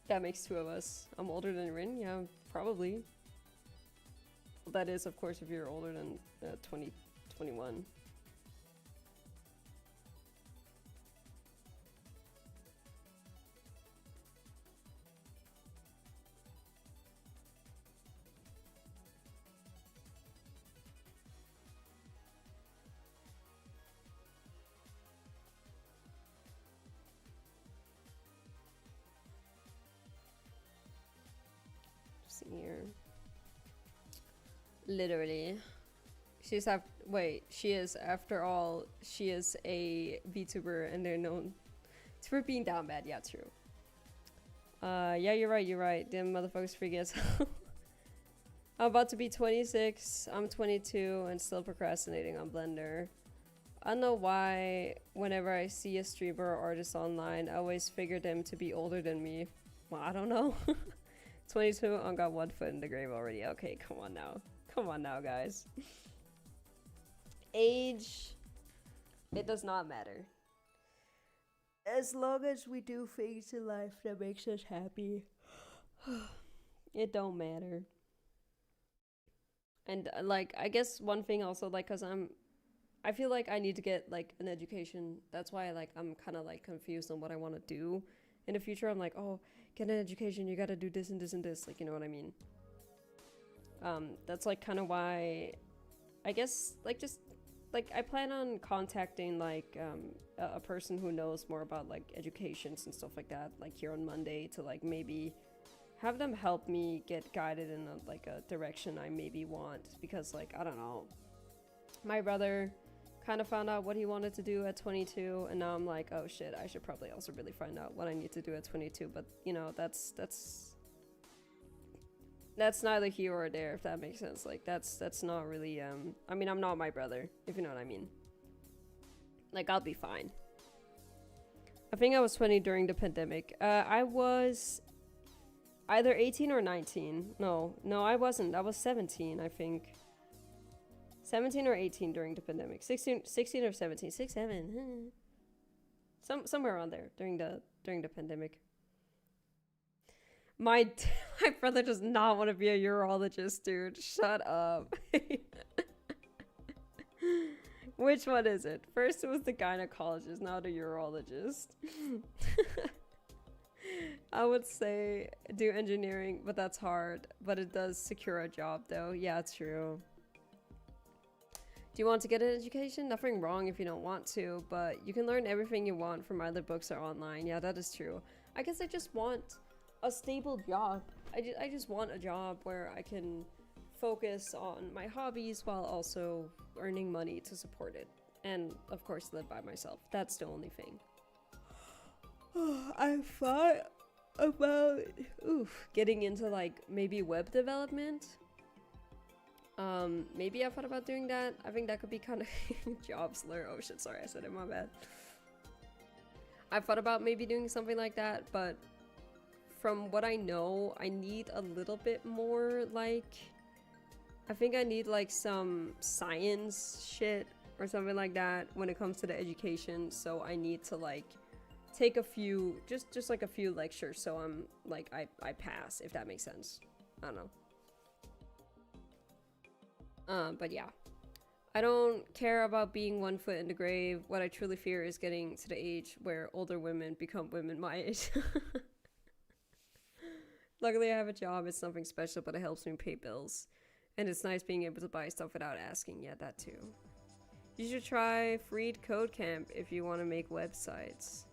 That makes two of us. I'm older than Rin, yeah, probably. Well, that is, of course, if you're older than 21. Here. Literally. She's she is, after all, she is a VTuber and they're known for being down bad. Yeah, true. Yeah, you're right. Them motherfuckers freaky as hell. I'm about to be 26. I'm 22 and still procrastinating on Blender. I don't know why whenever I see a streamer or artist online, I always figure them to be older than me. Well, I don't know. 22, I got one foot in the grave already. Okay, come on now. Come on now, guys. Age, it does not matter. As long as we do things in life that makes us happy, it don't matter. And like, I guess one thing also, like, cause I feel like I need to get like an education. That's why like I'm kind of like confused on what I want to do in the future. I'm like, oh, get an education. You got to do this and this and this. Like, you know what I mean? That's like kind of why, I guess, like just like I plan on contacting like a person who knows more about like educations and stuff like that, like here on Monday to like maybe have them help me get guided in like a direction I maybe want, because like I don't know, my brother kind of found out what he wanted to do at 22, and now I'm like, oh shit, I should probably also really find out what I need to do at 22. But you know, that's neither here or there, if that makes sense. Like that's not really I mean, I'm not my brother, if you know what I mean. Like I'll be fine. I think I was 20 during the pandemic. I was either 18 or 19. No, I wasn't. I was 17, I think. 17 or 18 during the pandemic. 16 or 17. 6, 7. Somewhere around there during the pandemic. My brother does not want to be a urologist, dude. Shut up. Which one is it? First it was the gynecologist, now the urologist. I would say do engineering, but that's hard. But it does secure a job though. Yeah, it's true. Do you want to get an education? Nothing wrong if you don't want to, but you can learn everything you want from either books or online. Yeah, that is true. I guess I just want a stable job. I just want a job where I can focus on my hobbies while also earning money to support it. And of course live by myself. That's the only thing. I thought about getting into like maybe web development. Maybe I thought about doing that. I think that could be kind of job slur. Oh shit, sorry, I said it, my bad. I thought about maybe doing something like that, but from what I know, I need a little bit more like, I think I need like some science shit or something like that when it comes to the education. So I need to like take a few, just like a few lectures, so I'm like I pass, if that makes sense. I don't know. But yeah, I don't care about being one foot in the grave. What I truly fear is getting to the age where older women become women my age. Luckily I have a job, it's nothing special, but it helps me pay bills. And it's nice being able to buy stuff without asking. Yeah, that too. You should try Freed Code Camp if you want to make websites.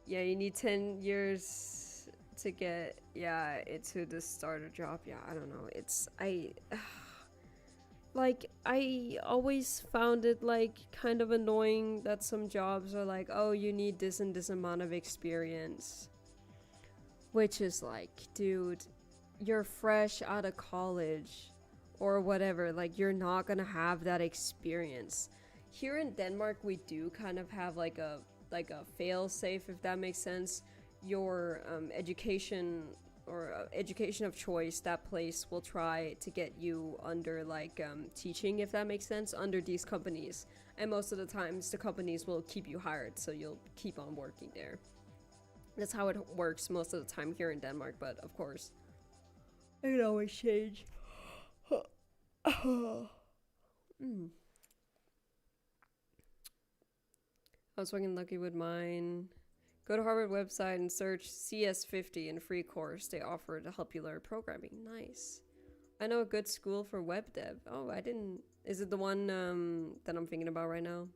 Yeah, you need 10 years to get, yeah, into the starter job. Yeah, I don't know. Like, I always found it, like, kind of annoying that some jobs are like, oh, you need this and this amount of experience. Which is like, dude, you're fresh out of college or whatever. Like, you're not gonna have that experience. Here in Denmark, we do kind of have, like a fail-safe, if that makes sense. Your education or education of choice, that place will try to get you under like teaching, if that makes sense, under these companies, and most of the times the companies will keep you hired, so you'll keep on working there. That's how it works most of the time here in Denmark, but of course it can always change. I was fucking lucky with mine. Go to Harvard website and search CS50 in free course they offer to help you learn programming. Nice. I know a good school for web dev. Oh, I didn't. Is it the one that I'm thinking about right now?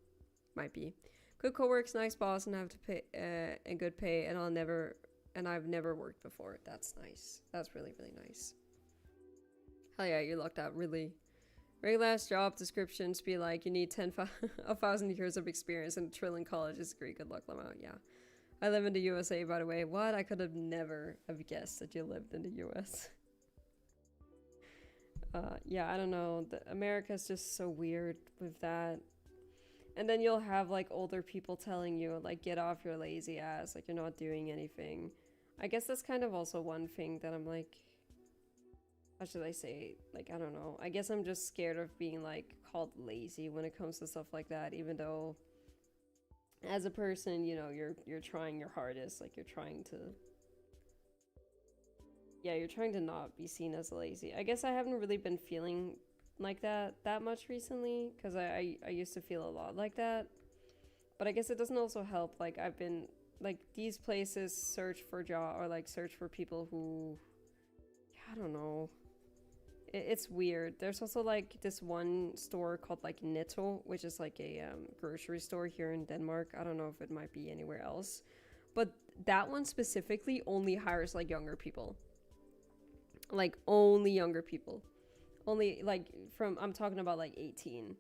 Might be. Good co-works, nice boss, and have to pay and good pay, and I've never worked before. That's nice. That's really, really nice. Hell yeah, you lucked out, really. Very last job descriptions be like, you need 1,000 years of experience and a trillion colleges degree. Good luck, Lamau. Yeah. I live in the USA, by the way. What? I could have never have guessed that you lived in the US. Yeah, I don't know. America's just so weird with that. And then you'll have like older people telling you like get off your lazy ass, like you're not doing anything. I guess that's kind of also one thing that I'm like, how should I say? Like I don't know. I guess I'm just scared of being like called lazy when it comes to stuff like that, even though as a person, you know, you're trying your hardest, like you're trying to yeah, you're trying to not be seen as lazy. I guess I haven't really been feeling like that much recently because I used to feel a lot like that. But I guess it doesn't also help. Like I've been like these places search for job or like search for people who yeah, I don't know. It's weird. There's also like this one store called like Netto, which is like a grocery store here in Denmark. I don't know if it might be anywhere else, but that one specifically only hires like younger people, like only younger people, only like from I'm talking about like 18.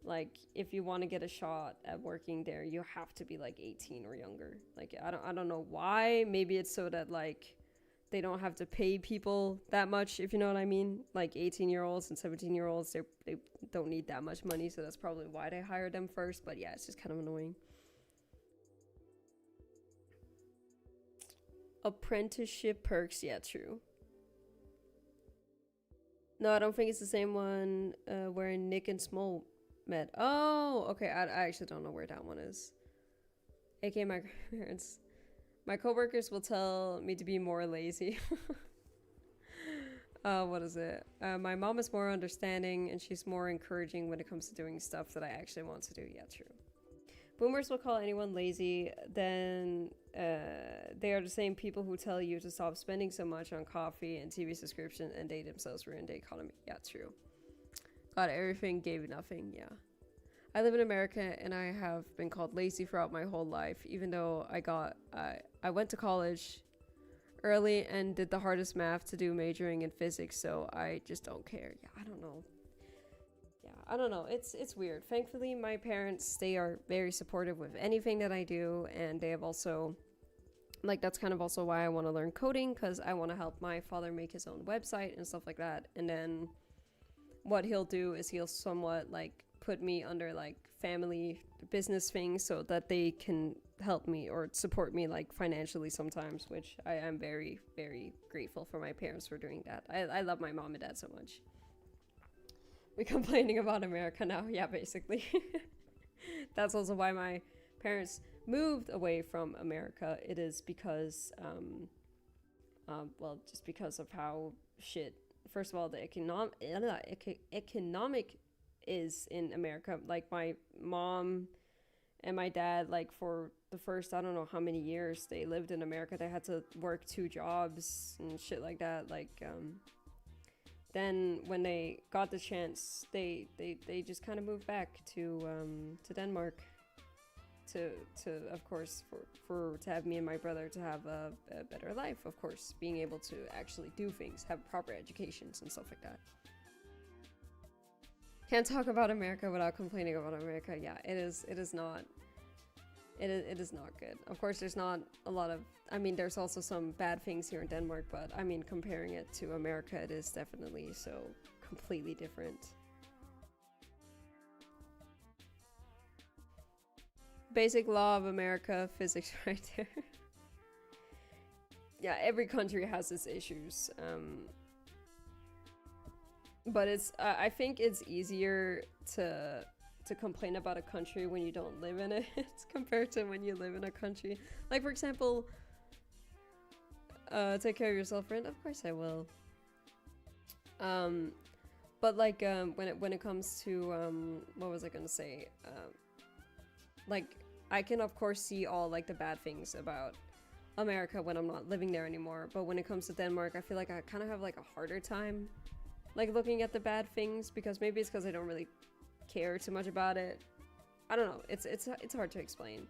Like if you want to get a shot at working there, you have to be like 18 or younger. Like I don't know why. Maybe it's so that like they don't have to pay people that much, if you know what I mean. Like 18-year-olds and 17-year-olds, they don't need that much money, so that's probably why they hire them first. But yeah, it's just kind of annoying. Apprenticeship perks, yeah, true. No, I don't think it's the same one where Nick and Small met. Oh, okay. I actually don't know where that one is. AKA my grandparents. My coworkers will tell me to be more lazy. What is it? My mom is more understanding and she's more encouraging when it comes to doing stuff that I actually want to do. Yeah, true. Boomers will call anyone lazy, then they are the same people who tell you to stop spending so much on coffee and TV subscription and they themselves ruin the economy. Yeah, true. Got everything, gave nothing. Yeah. I live in America and I have been called lazy throughout my whole life, even though I went to college early and did the hardest math to do majoring in physics, so I just don't care. Yeah, I don't know. Yeah, I don't know. It's weird. Thankfully, my parents, they are very supportive with anything that I do, and they have also like that's kind of also why I want to learn coding because I want to help my father make his own website and stuff like that. And then what he'll do is he'll somewhat like put me under like family business things so that they can help me or support me like financially sometimes, which I am very, very grateful for my parents for doing that. I love my mom and dad so much. We complaining about America now, yeah, basically. That's also why my parents moved away from America. It is because, well, just because of how shit. First of all, the economic is in America. Like my mom and my dad, like for the first I don't know how many years they lived in America, they had to work two jobs and shit like that. Like then when they got the chance, they just kind of moved back to Denmark to of course for to have me and my brother to have a better life, of course, being able to actually do things, have proper educations and stuff like that. Can't talk about America without complaining about America. Yeah, it is not it is not good. Of course there's not a lot of I mean there's also some bad things here in Denmark, but I mean comparing it to America it is definitely so completely different. Basic law of America, physics right there. Yeah, every country has its issues. But it's I think it's easier to complain about a country when you don't live in it compared to when you live in a country. Like for example, take care of yourself, friend. Of course I will. Um, but like when it comes to what was I gonna say? Like I can of course see all like the bad things about America when I'm not living there anymore. But when it comes to Denmark, I feel like I kind of have like a harder time like looking at the bad things because maybe it's because I don't really care too much about it. I don't know. It's hard to explain.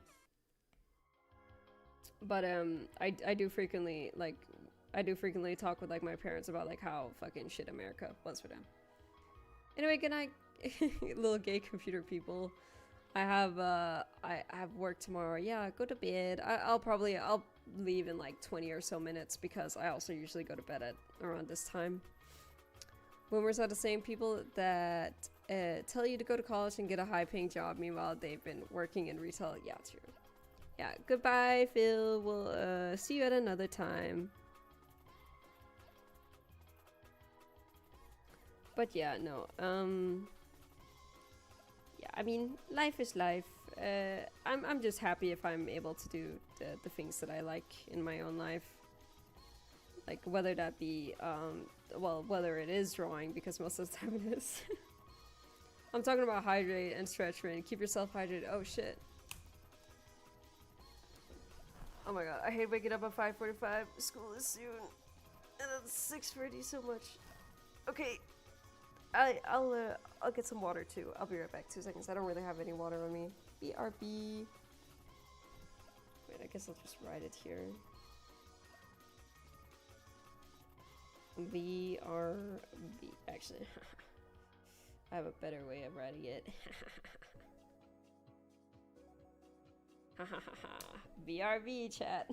But I do frequently like I do frequently talk with like my parents about like how fucking shit America was for them. Anyway, good night, little gay computer people. I have work tomorrow. Yeah, go to bed. I'll leave in like 20 or so minutes because I also usually go to bed at around this time. Boomers are the same people that tell you to go to college and get a high-paying job. Meanwhile, they've been working in retail. Yeah, true. Yeah, goodbye, Phil. We'll see you at another time. But yeah, no. Yeah, I mean, life is life. I'm just happy if I'm able to do the things that I like in my own life. Like, whether that be, well, whether it is drawing, because most of the time it is. I'm talking about hydrate and stretch, man. Keep yourself hydrated. Oh, shit. Oh my god, I hate waking up at 5:45. School is soon. And it's 6:30 so much. Okay. I'll get some water too. I'll be right back. 2 seconds. I don't really have any water on me. BRB. Wait, I guess I'll just write it here. VRB. Actually, I have a better way of writing it. VRB chat.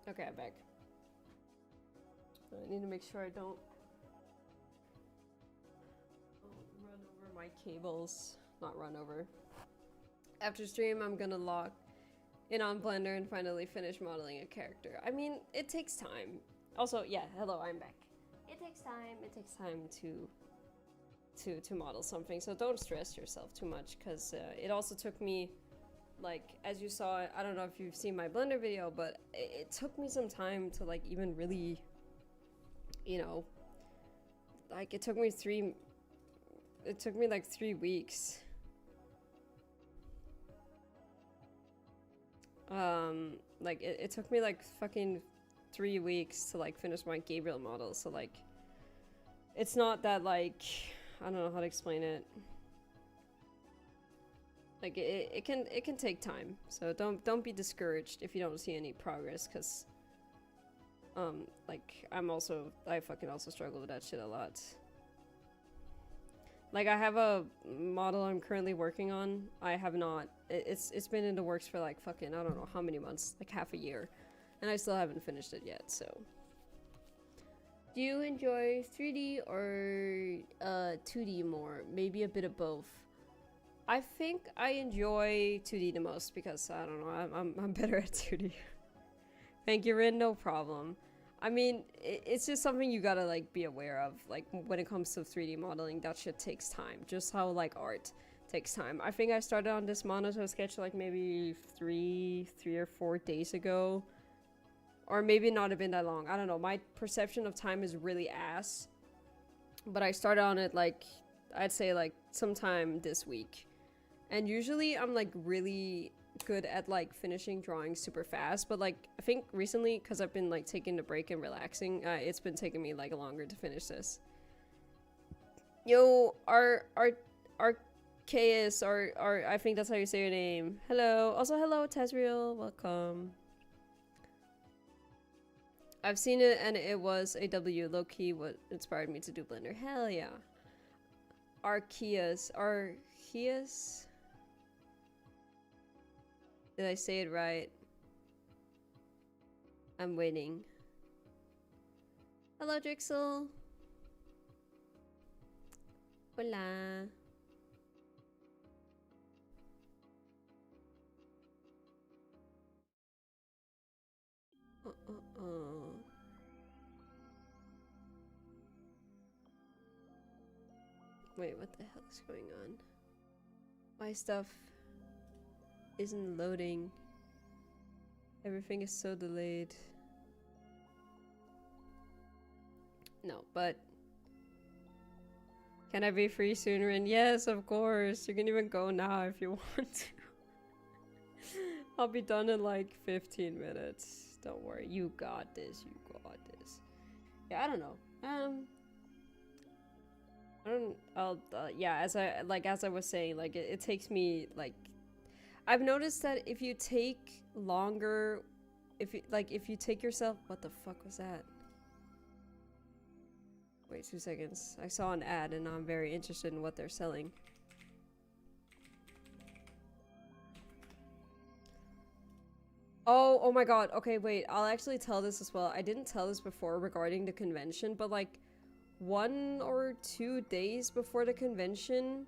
Okay, I'm back. I need to make sure I don't run over my cables. Not run over. After stream, I'm gonna log in on Blender and finally finish modeling a character. I mean, it takes time. Also, yeah, hello, I'm back. It takes time. It takes time to model something, so don't stress yourself too much, because it also took me, like, as you saw, I don't know if you've seen my Blender video, but it took me some time to, like, even really, you know, like, it took me like 3 weeks. Like, it took me, like, fucking 3 weeks to, like, finish my Gabriel model, so, like, it's not that, like, I don't know how to explain it. Like, it can take time, so don't be discouraged if you don't see any progress, because like, I fucking also struggle with that shit a lot. Like, I have a model I'm currently working on. I have not, it's been in the works for, like, fucking, I don't know how many months, like half a year, and I still haven't finished it yet. So, do you enjoy 3D or 2D more? Maybe a bit of both. I think I enjoy 2D the most because, I don't know, I'm better at 2D. Thank you, Rin, no problem. I mean, it's just something you gotta, like, be aware of. Like, when it comes to 3D modeling, that shit takes time. Just how, like, art takes time. I think I started on this Monoto sketch, like, maybe three or 4 days ago. Or maybe not have been that long. I don't know. My perception of time is really ass. But I started on it, like, I'd say, like, sometime this week. And usually I'm, like, really good at, like, finishing drawing super fast. But, like, I think recently, because I've been, like, taking a break and relaxing, it's been taking me, like, longer to finish this. Yo, Arceus, or I think that's how you say your name. Hello. Also, hello, Tezreal. Welcome. I've seen it and it was AW low-key what inspired me to do Blender. Hell yeah. Arceus. Did I say it right? I'm waiting. Hello, Drixel. Hola. Oh. Wait, what the hell is going on? My stuff isn't loading. Everything is so delayed. No, but can I be free sooner? And yes, of course. You can even go now if you want to. I'll be done in like 15 minutes. Don't worry. You got this. You got this. Yeah, I don't know. Yeah, as I was saying, like it takes me like I've noticed that if you take longer, if you take yourself, what the fuck was that? Wait 2 seconds. I saw an ad and I'm very interested in what they're selling. Oh my god. Okay, wait. I'll actually tell this as well. I didn't tell this before regarding the convention, but like 1 or 2 days before the convention,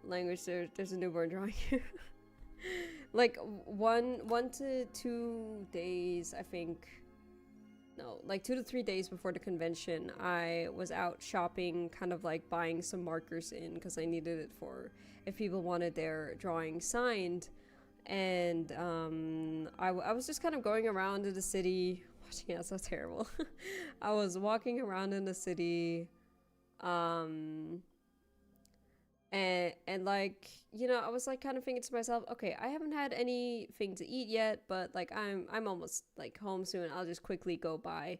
language, there's a newborn drawing here. Like 1 to 2 days, I think. No, like 2 to 3 days before the convention, I was out shopping, kind of like buying some markers in because I needed it for if people wanted their drawing signed. And I was just kind of going around in the city. Yeah, so terrible. I was walking around in the city, and like, you know, I was like kind of thinking to myself, okay, I haven't had anything to eat yet, but like I'm almost like home soon. I'll just quickly go by.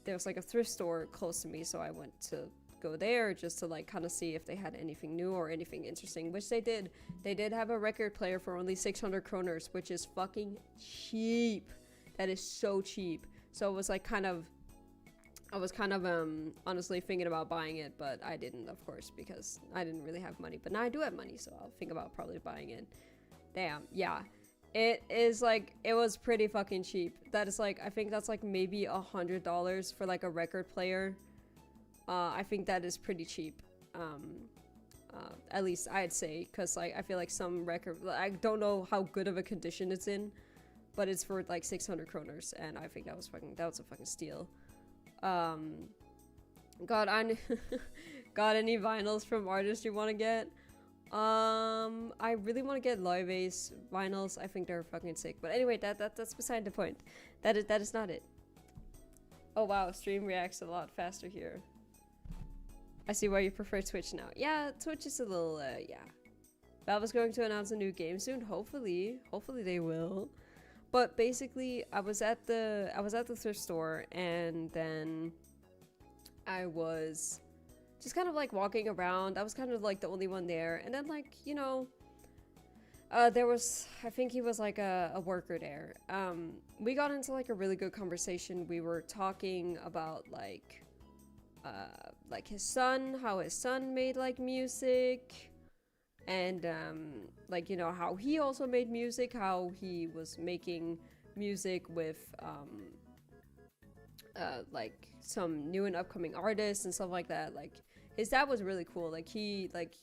There's like a thrift store close to me, so I went to go there just to like kind of see if they had anything new or anything interesting, which they did. They did have a record player for only 600 kroners, which is fucking cheap. That is so cheap. So it was like I was kind of honestly thinking about buying it, but I didn't, of course, because I didn't really have money. But now I do have money, so I'll think about probably buying it. Damn, yeah. It is like, it was pretty fucking cheap. That is like, I think that's like maybe $100 for like a record player. I think that is pretty cheap. At least I'd say, because like I feel like some record, I don't know how good of a condition it's in, but it's for like 600 kroners, and I think that was a fucking steal. Got any vinyls from artists you want to get? I really want to get Loewe's vinyls. I think they're fucking sick. But anyway, that's beside the point. That is not it. Oh wow, stream reacts a lot faster here. I see why you prefer Twitch now. Yeah, Twitch is a little, yeah. Valve is going to announce a new game soon. Hopefully they will. But basically, I was at the thrift store, and then I was just kind of like walking around. I was kind of like the only one there, and then like, you know, there was, I think he was like a worker there. We got into like a really good conversation. We were talking about like his son, how his son made like music, and like, you know, how he also made music, how he was making music with like some new and upcoming artists and stuff like that. Like his dad was really cool. Like he like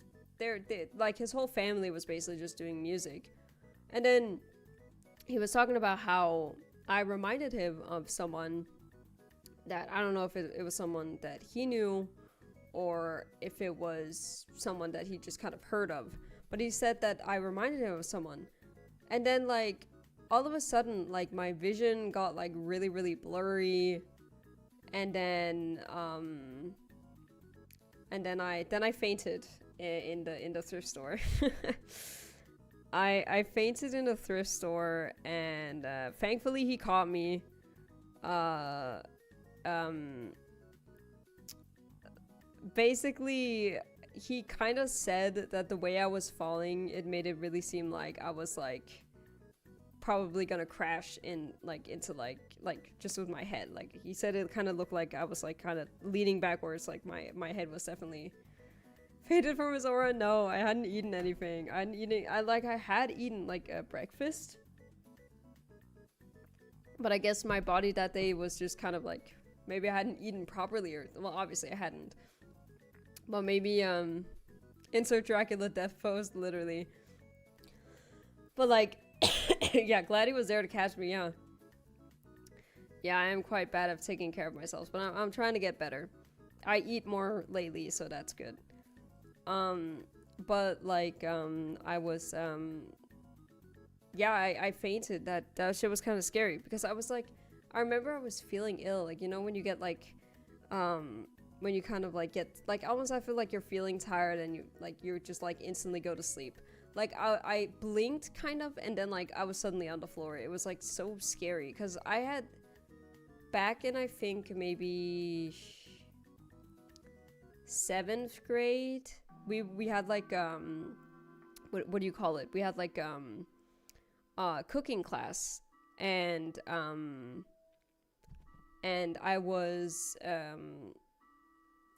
like his whole family was basically just doing music. And then he was talking about how I reminded him of someone that, I don't know if it was someone that he knew or if it was someone that he just kind of heard of, but he said that I reminded him of someone. And then like all of a sudden, like my vision got like really, really blurry, and then I fainted in the thrift store. I fainted in the thrift store, and thankfully he caught me. Basically, he kind of said that the way I was falling, it made it really seem like I was like probably gonna crash in like into like just with my head. Like he said it kind of looked like I was like kind of leaning backwards, like my head was definitely faded from his aura. No, I hadn't eaten anything. I had eaten like a breakfast, But I guess my body that day was just kind of like, maybe I hadn't eaten properly, or, well, obviously I hadn't. But maybe, insert Dracula death pose, literally. But like, yeah, glad he was there to catch me, yeah. Yeah, I am quite bad at taking care of myself, but I'm trying to get better. I eat more lately, so that's good. But like, I was, yeah, I fainted. That shit was kind of scary because I was like, I remember I was feeling ill, like, you know, when you get like, when you kind of like get like, almost, I feel like you're feeling tired and you're just like instantly go to sleep. Like I blinked kind of, and then like I was suddenly on the floor. It was like so scary because I had back in, I think, maybe 7th grade, we had like what do you call it? We had like cooking class, and I was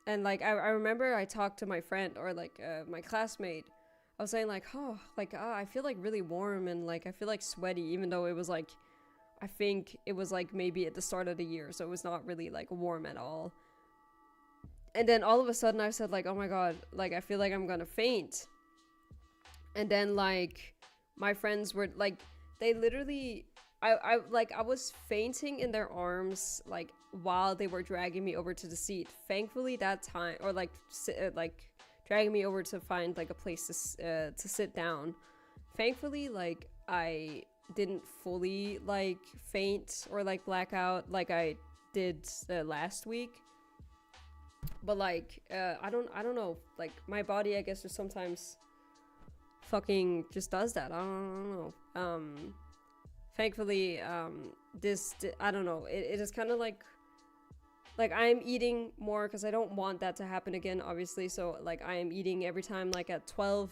and like I remember I talked to my friend, or like my classmate. I was saying like, oh, like I feel like really warm, and like I feel like sweaty, even though it was like, I think it was like maybe at the start of the year, so it was not really like warm at all. And then all of a sudden I said like, oh my god, like I feel like I'm gonna faint. And then like my friends were like, they literally, I was fainting in their arms like while they were dragging me over to the seat. Thankfully that time, or like dragging me over to find like a place to sit down. Thankfully, like I didn't fully like faint or like black out like I did last week. But like I don't know, like my body, I guess, just sometimes fucking just does that. I don't know. Thankfully, I don't know, it is kind of like I'm eating more because I don't want that to happen again, obviously. So like I am eating every time, like at 12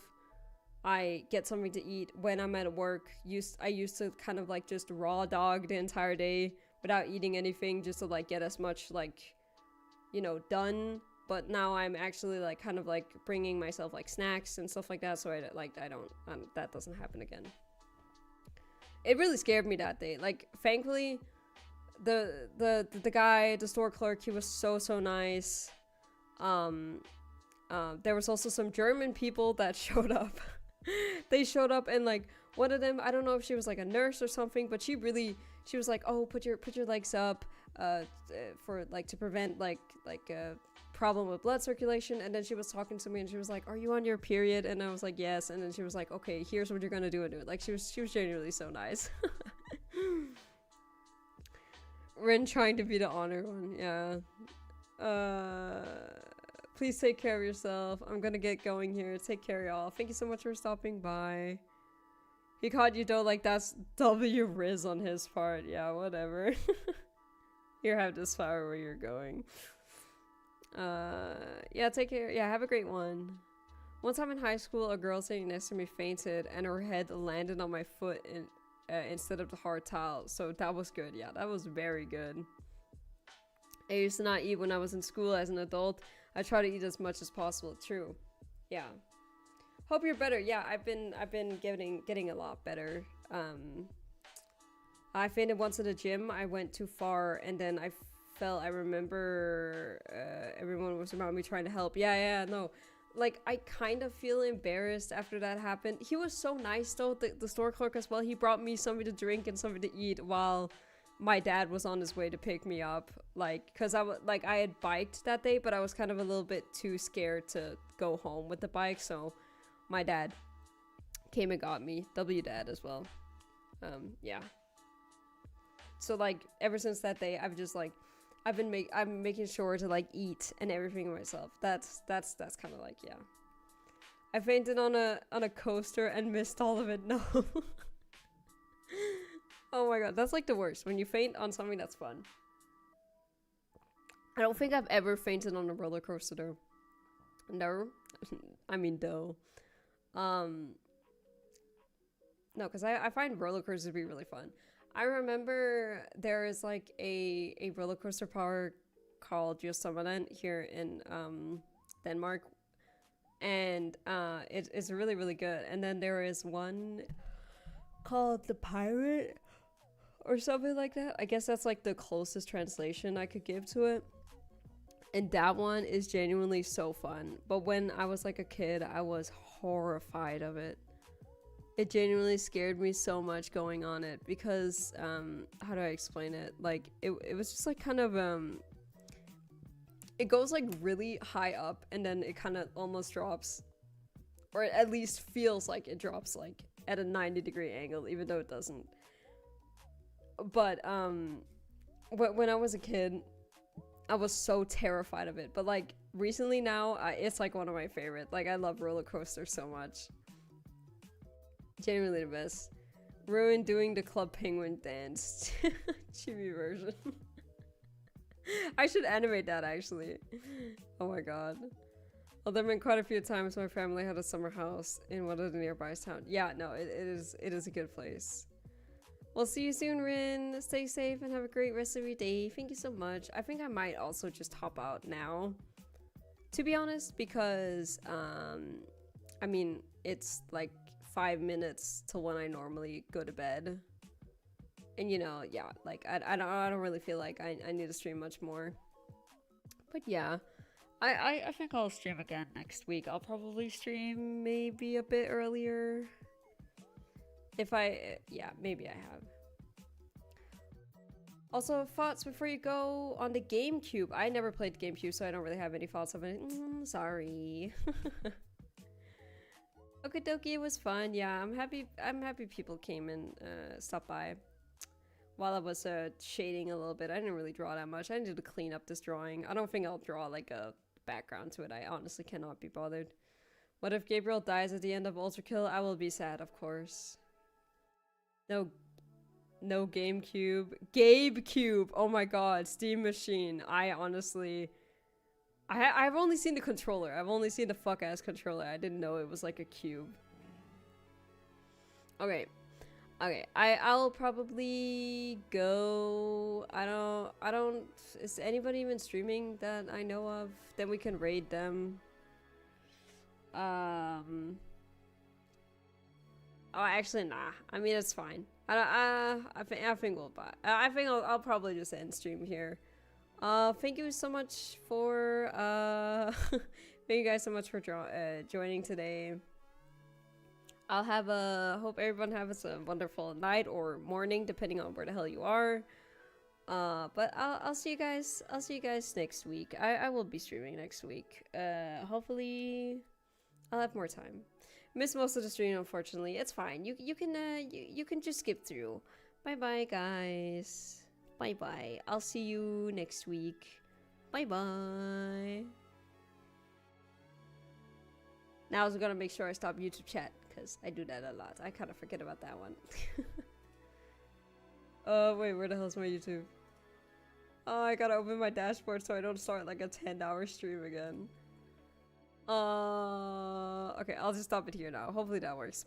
I get something to eat. When I'm at work, I used to kind of like just raw dog the entire day without eating anything, just to like get as much like, you know, done. But now I'm actually like kind of like bringing myself like snacks and stuff like that, so I don't that doesn't happen again. It really scared me that day. Like thankfully the guy, the store clerk, he was so nice. There was also some German people that showed up. They showed up, and like one of them, I don't know if she was like a nurse or something, but she was like, oh, put your legs up for like to prevent like a problem with blood circulation. And then she was talking to me, and she was like, are you on your period? And I was like, yes. And then she was like, okay, here's what you're gonna do, and do it. Like she was genuinely so nice. Rin trying to be the honor one, yeah. Please take care of yourself. I'm gonna get going here. Take care, y'all. Thank you so much for stopping by. He caught you though, like that's W Riz on his part. Yeah, whatever. Here, have this flower where you're going. Yeah, take care. Yeah, have a great one. One time in high school, a girl sitting next to me fainted, and her head landed on my foot instead of the hard tile. So that was good. Yeah, that was very good. I used to not eat when I was in school. As an adult, I try to eat as much as possible. True. Yeah. Hope you're better. Yeah, I've been getting a lot better. I fainted once at the gym. I went too far, and then I fell. I remember everyone was around me trying to help. Yeah, no. Like, I kind of feel embarrassed after that happened. He was so nice, though, the store clerk as well. He brought me something to drink and something to eat while my dad was on his way to pick me up. Like, because I had biked that day, but I was kind of a little bit too scared to go home with the bike, so my dad came and got me. W dad as well. Yeah. So, like, ever since that day, I've just, like, I'm making sure to, like, eat and everything myself. That's kind of like, yeah. I fainted on a coaster and missed all of it. No. Oh my god, that's, like, the worst. When you faint on something that's fun. I don't think I've ever fainted on a roller coaster, though. No. I mean, though. No, because I find roller coasters to be really fun. I remember there is like a roller coaster park called Jostamaland here in Denmark, and it's really good. And then there is one called the Pirate or something like that. I guess that's like the closest translation I could give to it. And that one is genuinely so fun. But when I was like a kid, I was horrified of it. It genuinely scared me so much going on it because, how do I explain it? Like, it was just like kind of, it goes like really high up and then it kind of almost drops, or it at least feels like it drops like at a 90-degree angle, even though it doesn't. But, when I was a kid, I was so terrified of it. But like recently now, it's like one of my favorite. Like, I love roller coasters so much. Genuinely the best. Ruin doing the Club Penguin dance. Chibi version. I should animate that actually. Oh my god. Well, there have been quite a few times my family had a summer house in one of the nearby towns. Yeah, no, it is a good place. We'll see you soon, Rin. Stay safe and have a great rest of your day. Thank you so much. I think I might also just hop out now, to be honest, because I mean, it's like 5 minutes to when I normally go to bed. And you know, yeah, like I don't really feel like I need to stream much more. But yeah, I think I'll stream again next week. I'll probably stream maybe a bit earlier. If yeah, maybe I have. Also, thoughts before you go on the GameCube. I never played GameCube, so I don't really have any thoughts of it. Sorry. Okie dokie, it was fun. Yeah, I'm happy people came and stopped by. While I was shading a little bit, I didn't really draw that much. I needed to clean up this drawing. I don't think I'll draw like a background to it. I honestly cannot be bothered. What if Gabriel dies at the end of Ultra Kill? I will be sad, of course. No GameCube. GabeCube! Oh my god, Steam Machine. I honestly... I've only seen the controller. I've only seen the fuck-ass controller. I didn't know it was like a cube. Okay. Okay, I'll probably go... I don't... Is anybody even streaming that I know of? Then we can raid them. Oh, actually, nah. I mean, it's fine. I think we'll buy. I think I'll probably just end stream here. Thank you so much for thank you guys so much for joining today. I'll have hope everyone has a wonderful night or morning, depending on where the hell you are. But I'll see you guys. I'll see you guys next week. I will be streaming next week. Hopefully, I'll have more time. Missed most of the stream, unfortunately. It's fine. You can just skip through. Bye bye, guys. Bye bye. I'll see you next week. Bye bye. Now I was gonna make sure I stop YouTube chat because I do that a lot. I kind of forget about that one. Wait, where the hell's my YouTube? Oh, I gotta open my dashboard so I don't start like a 10-hour stream again. Okay, I'll just stop it here now. Hopefully that works.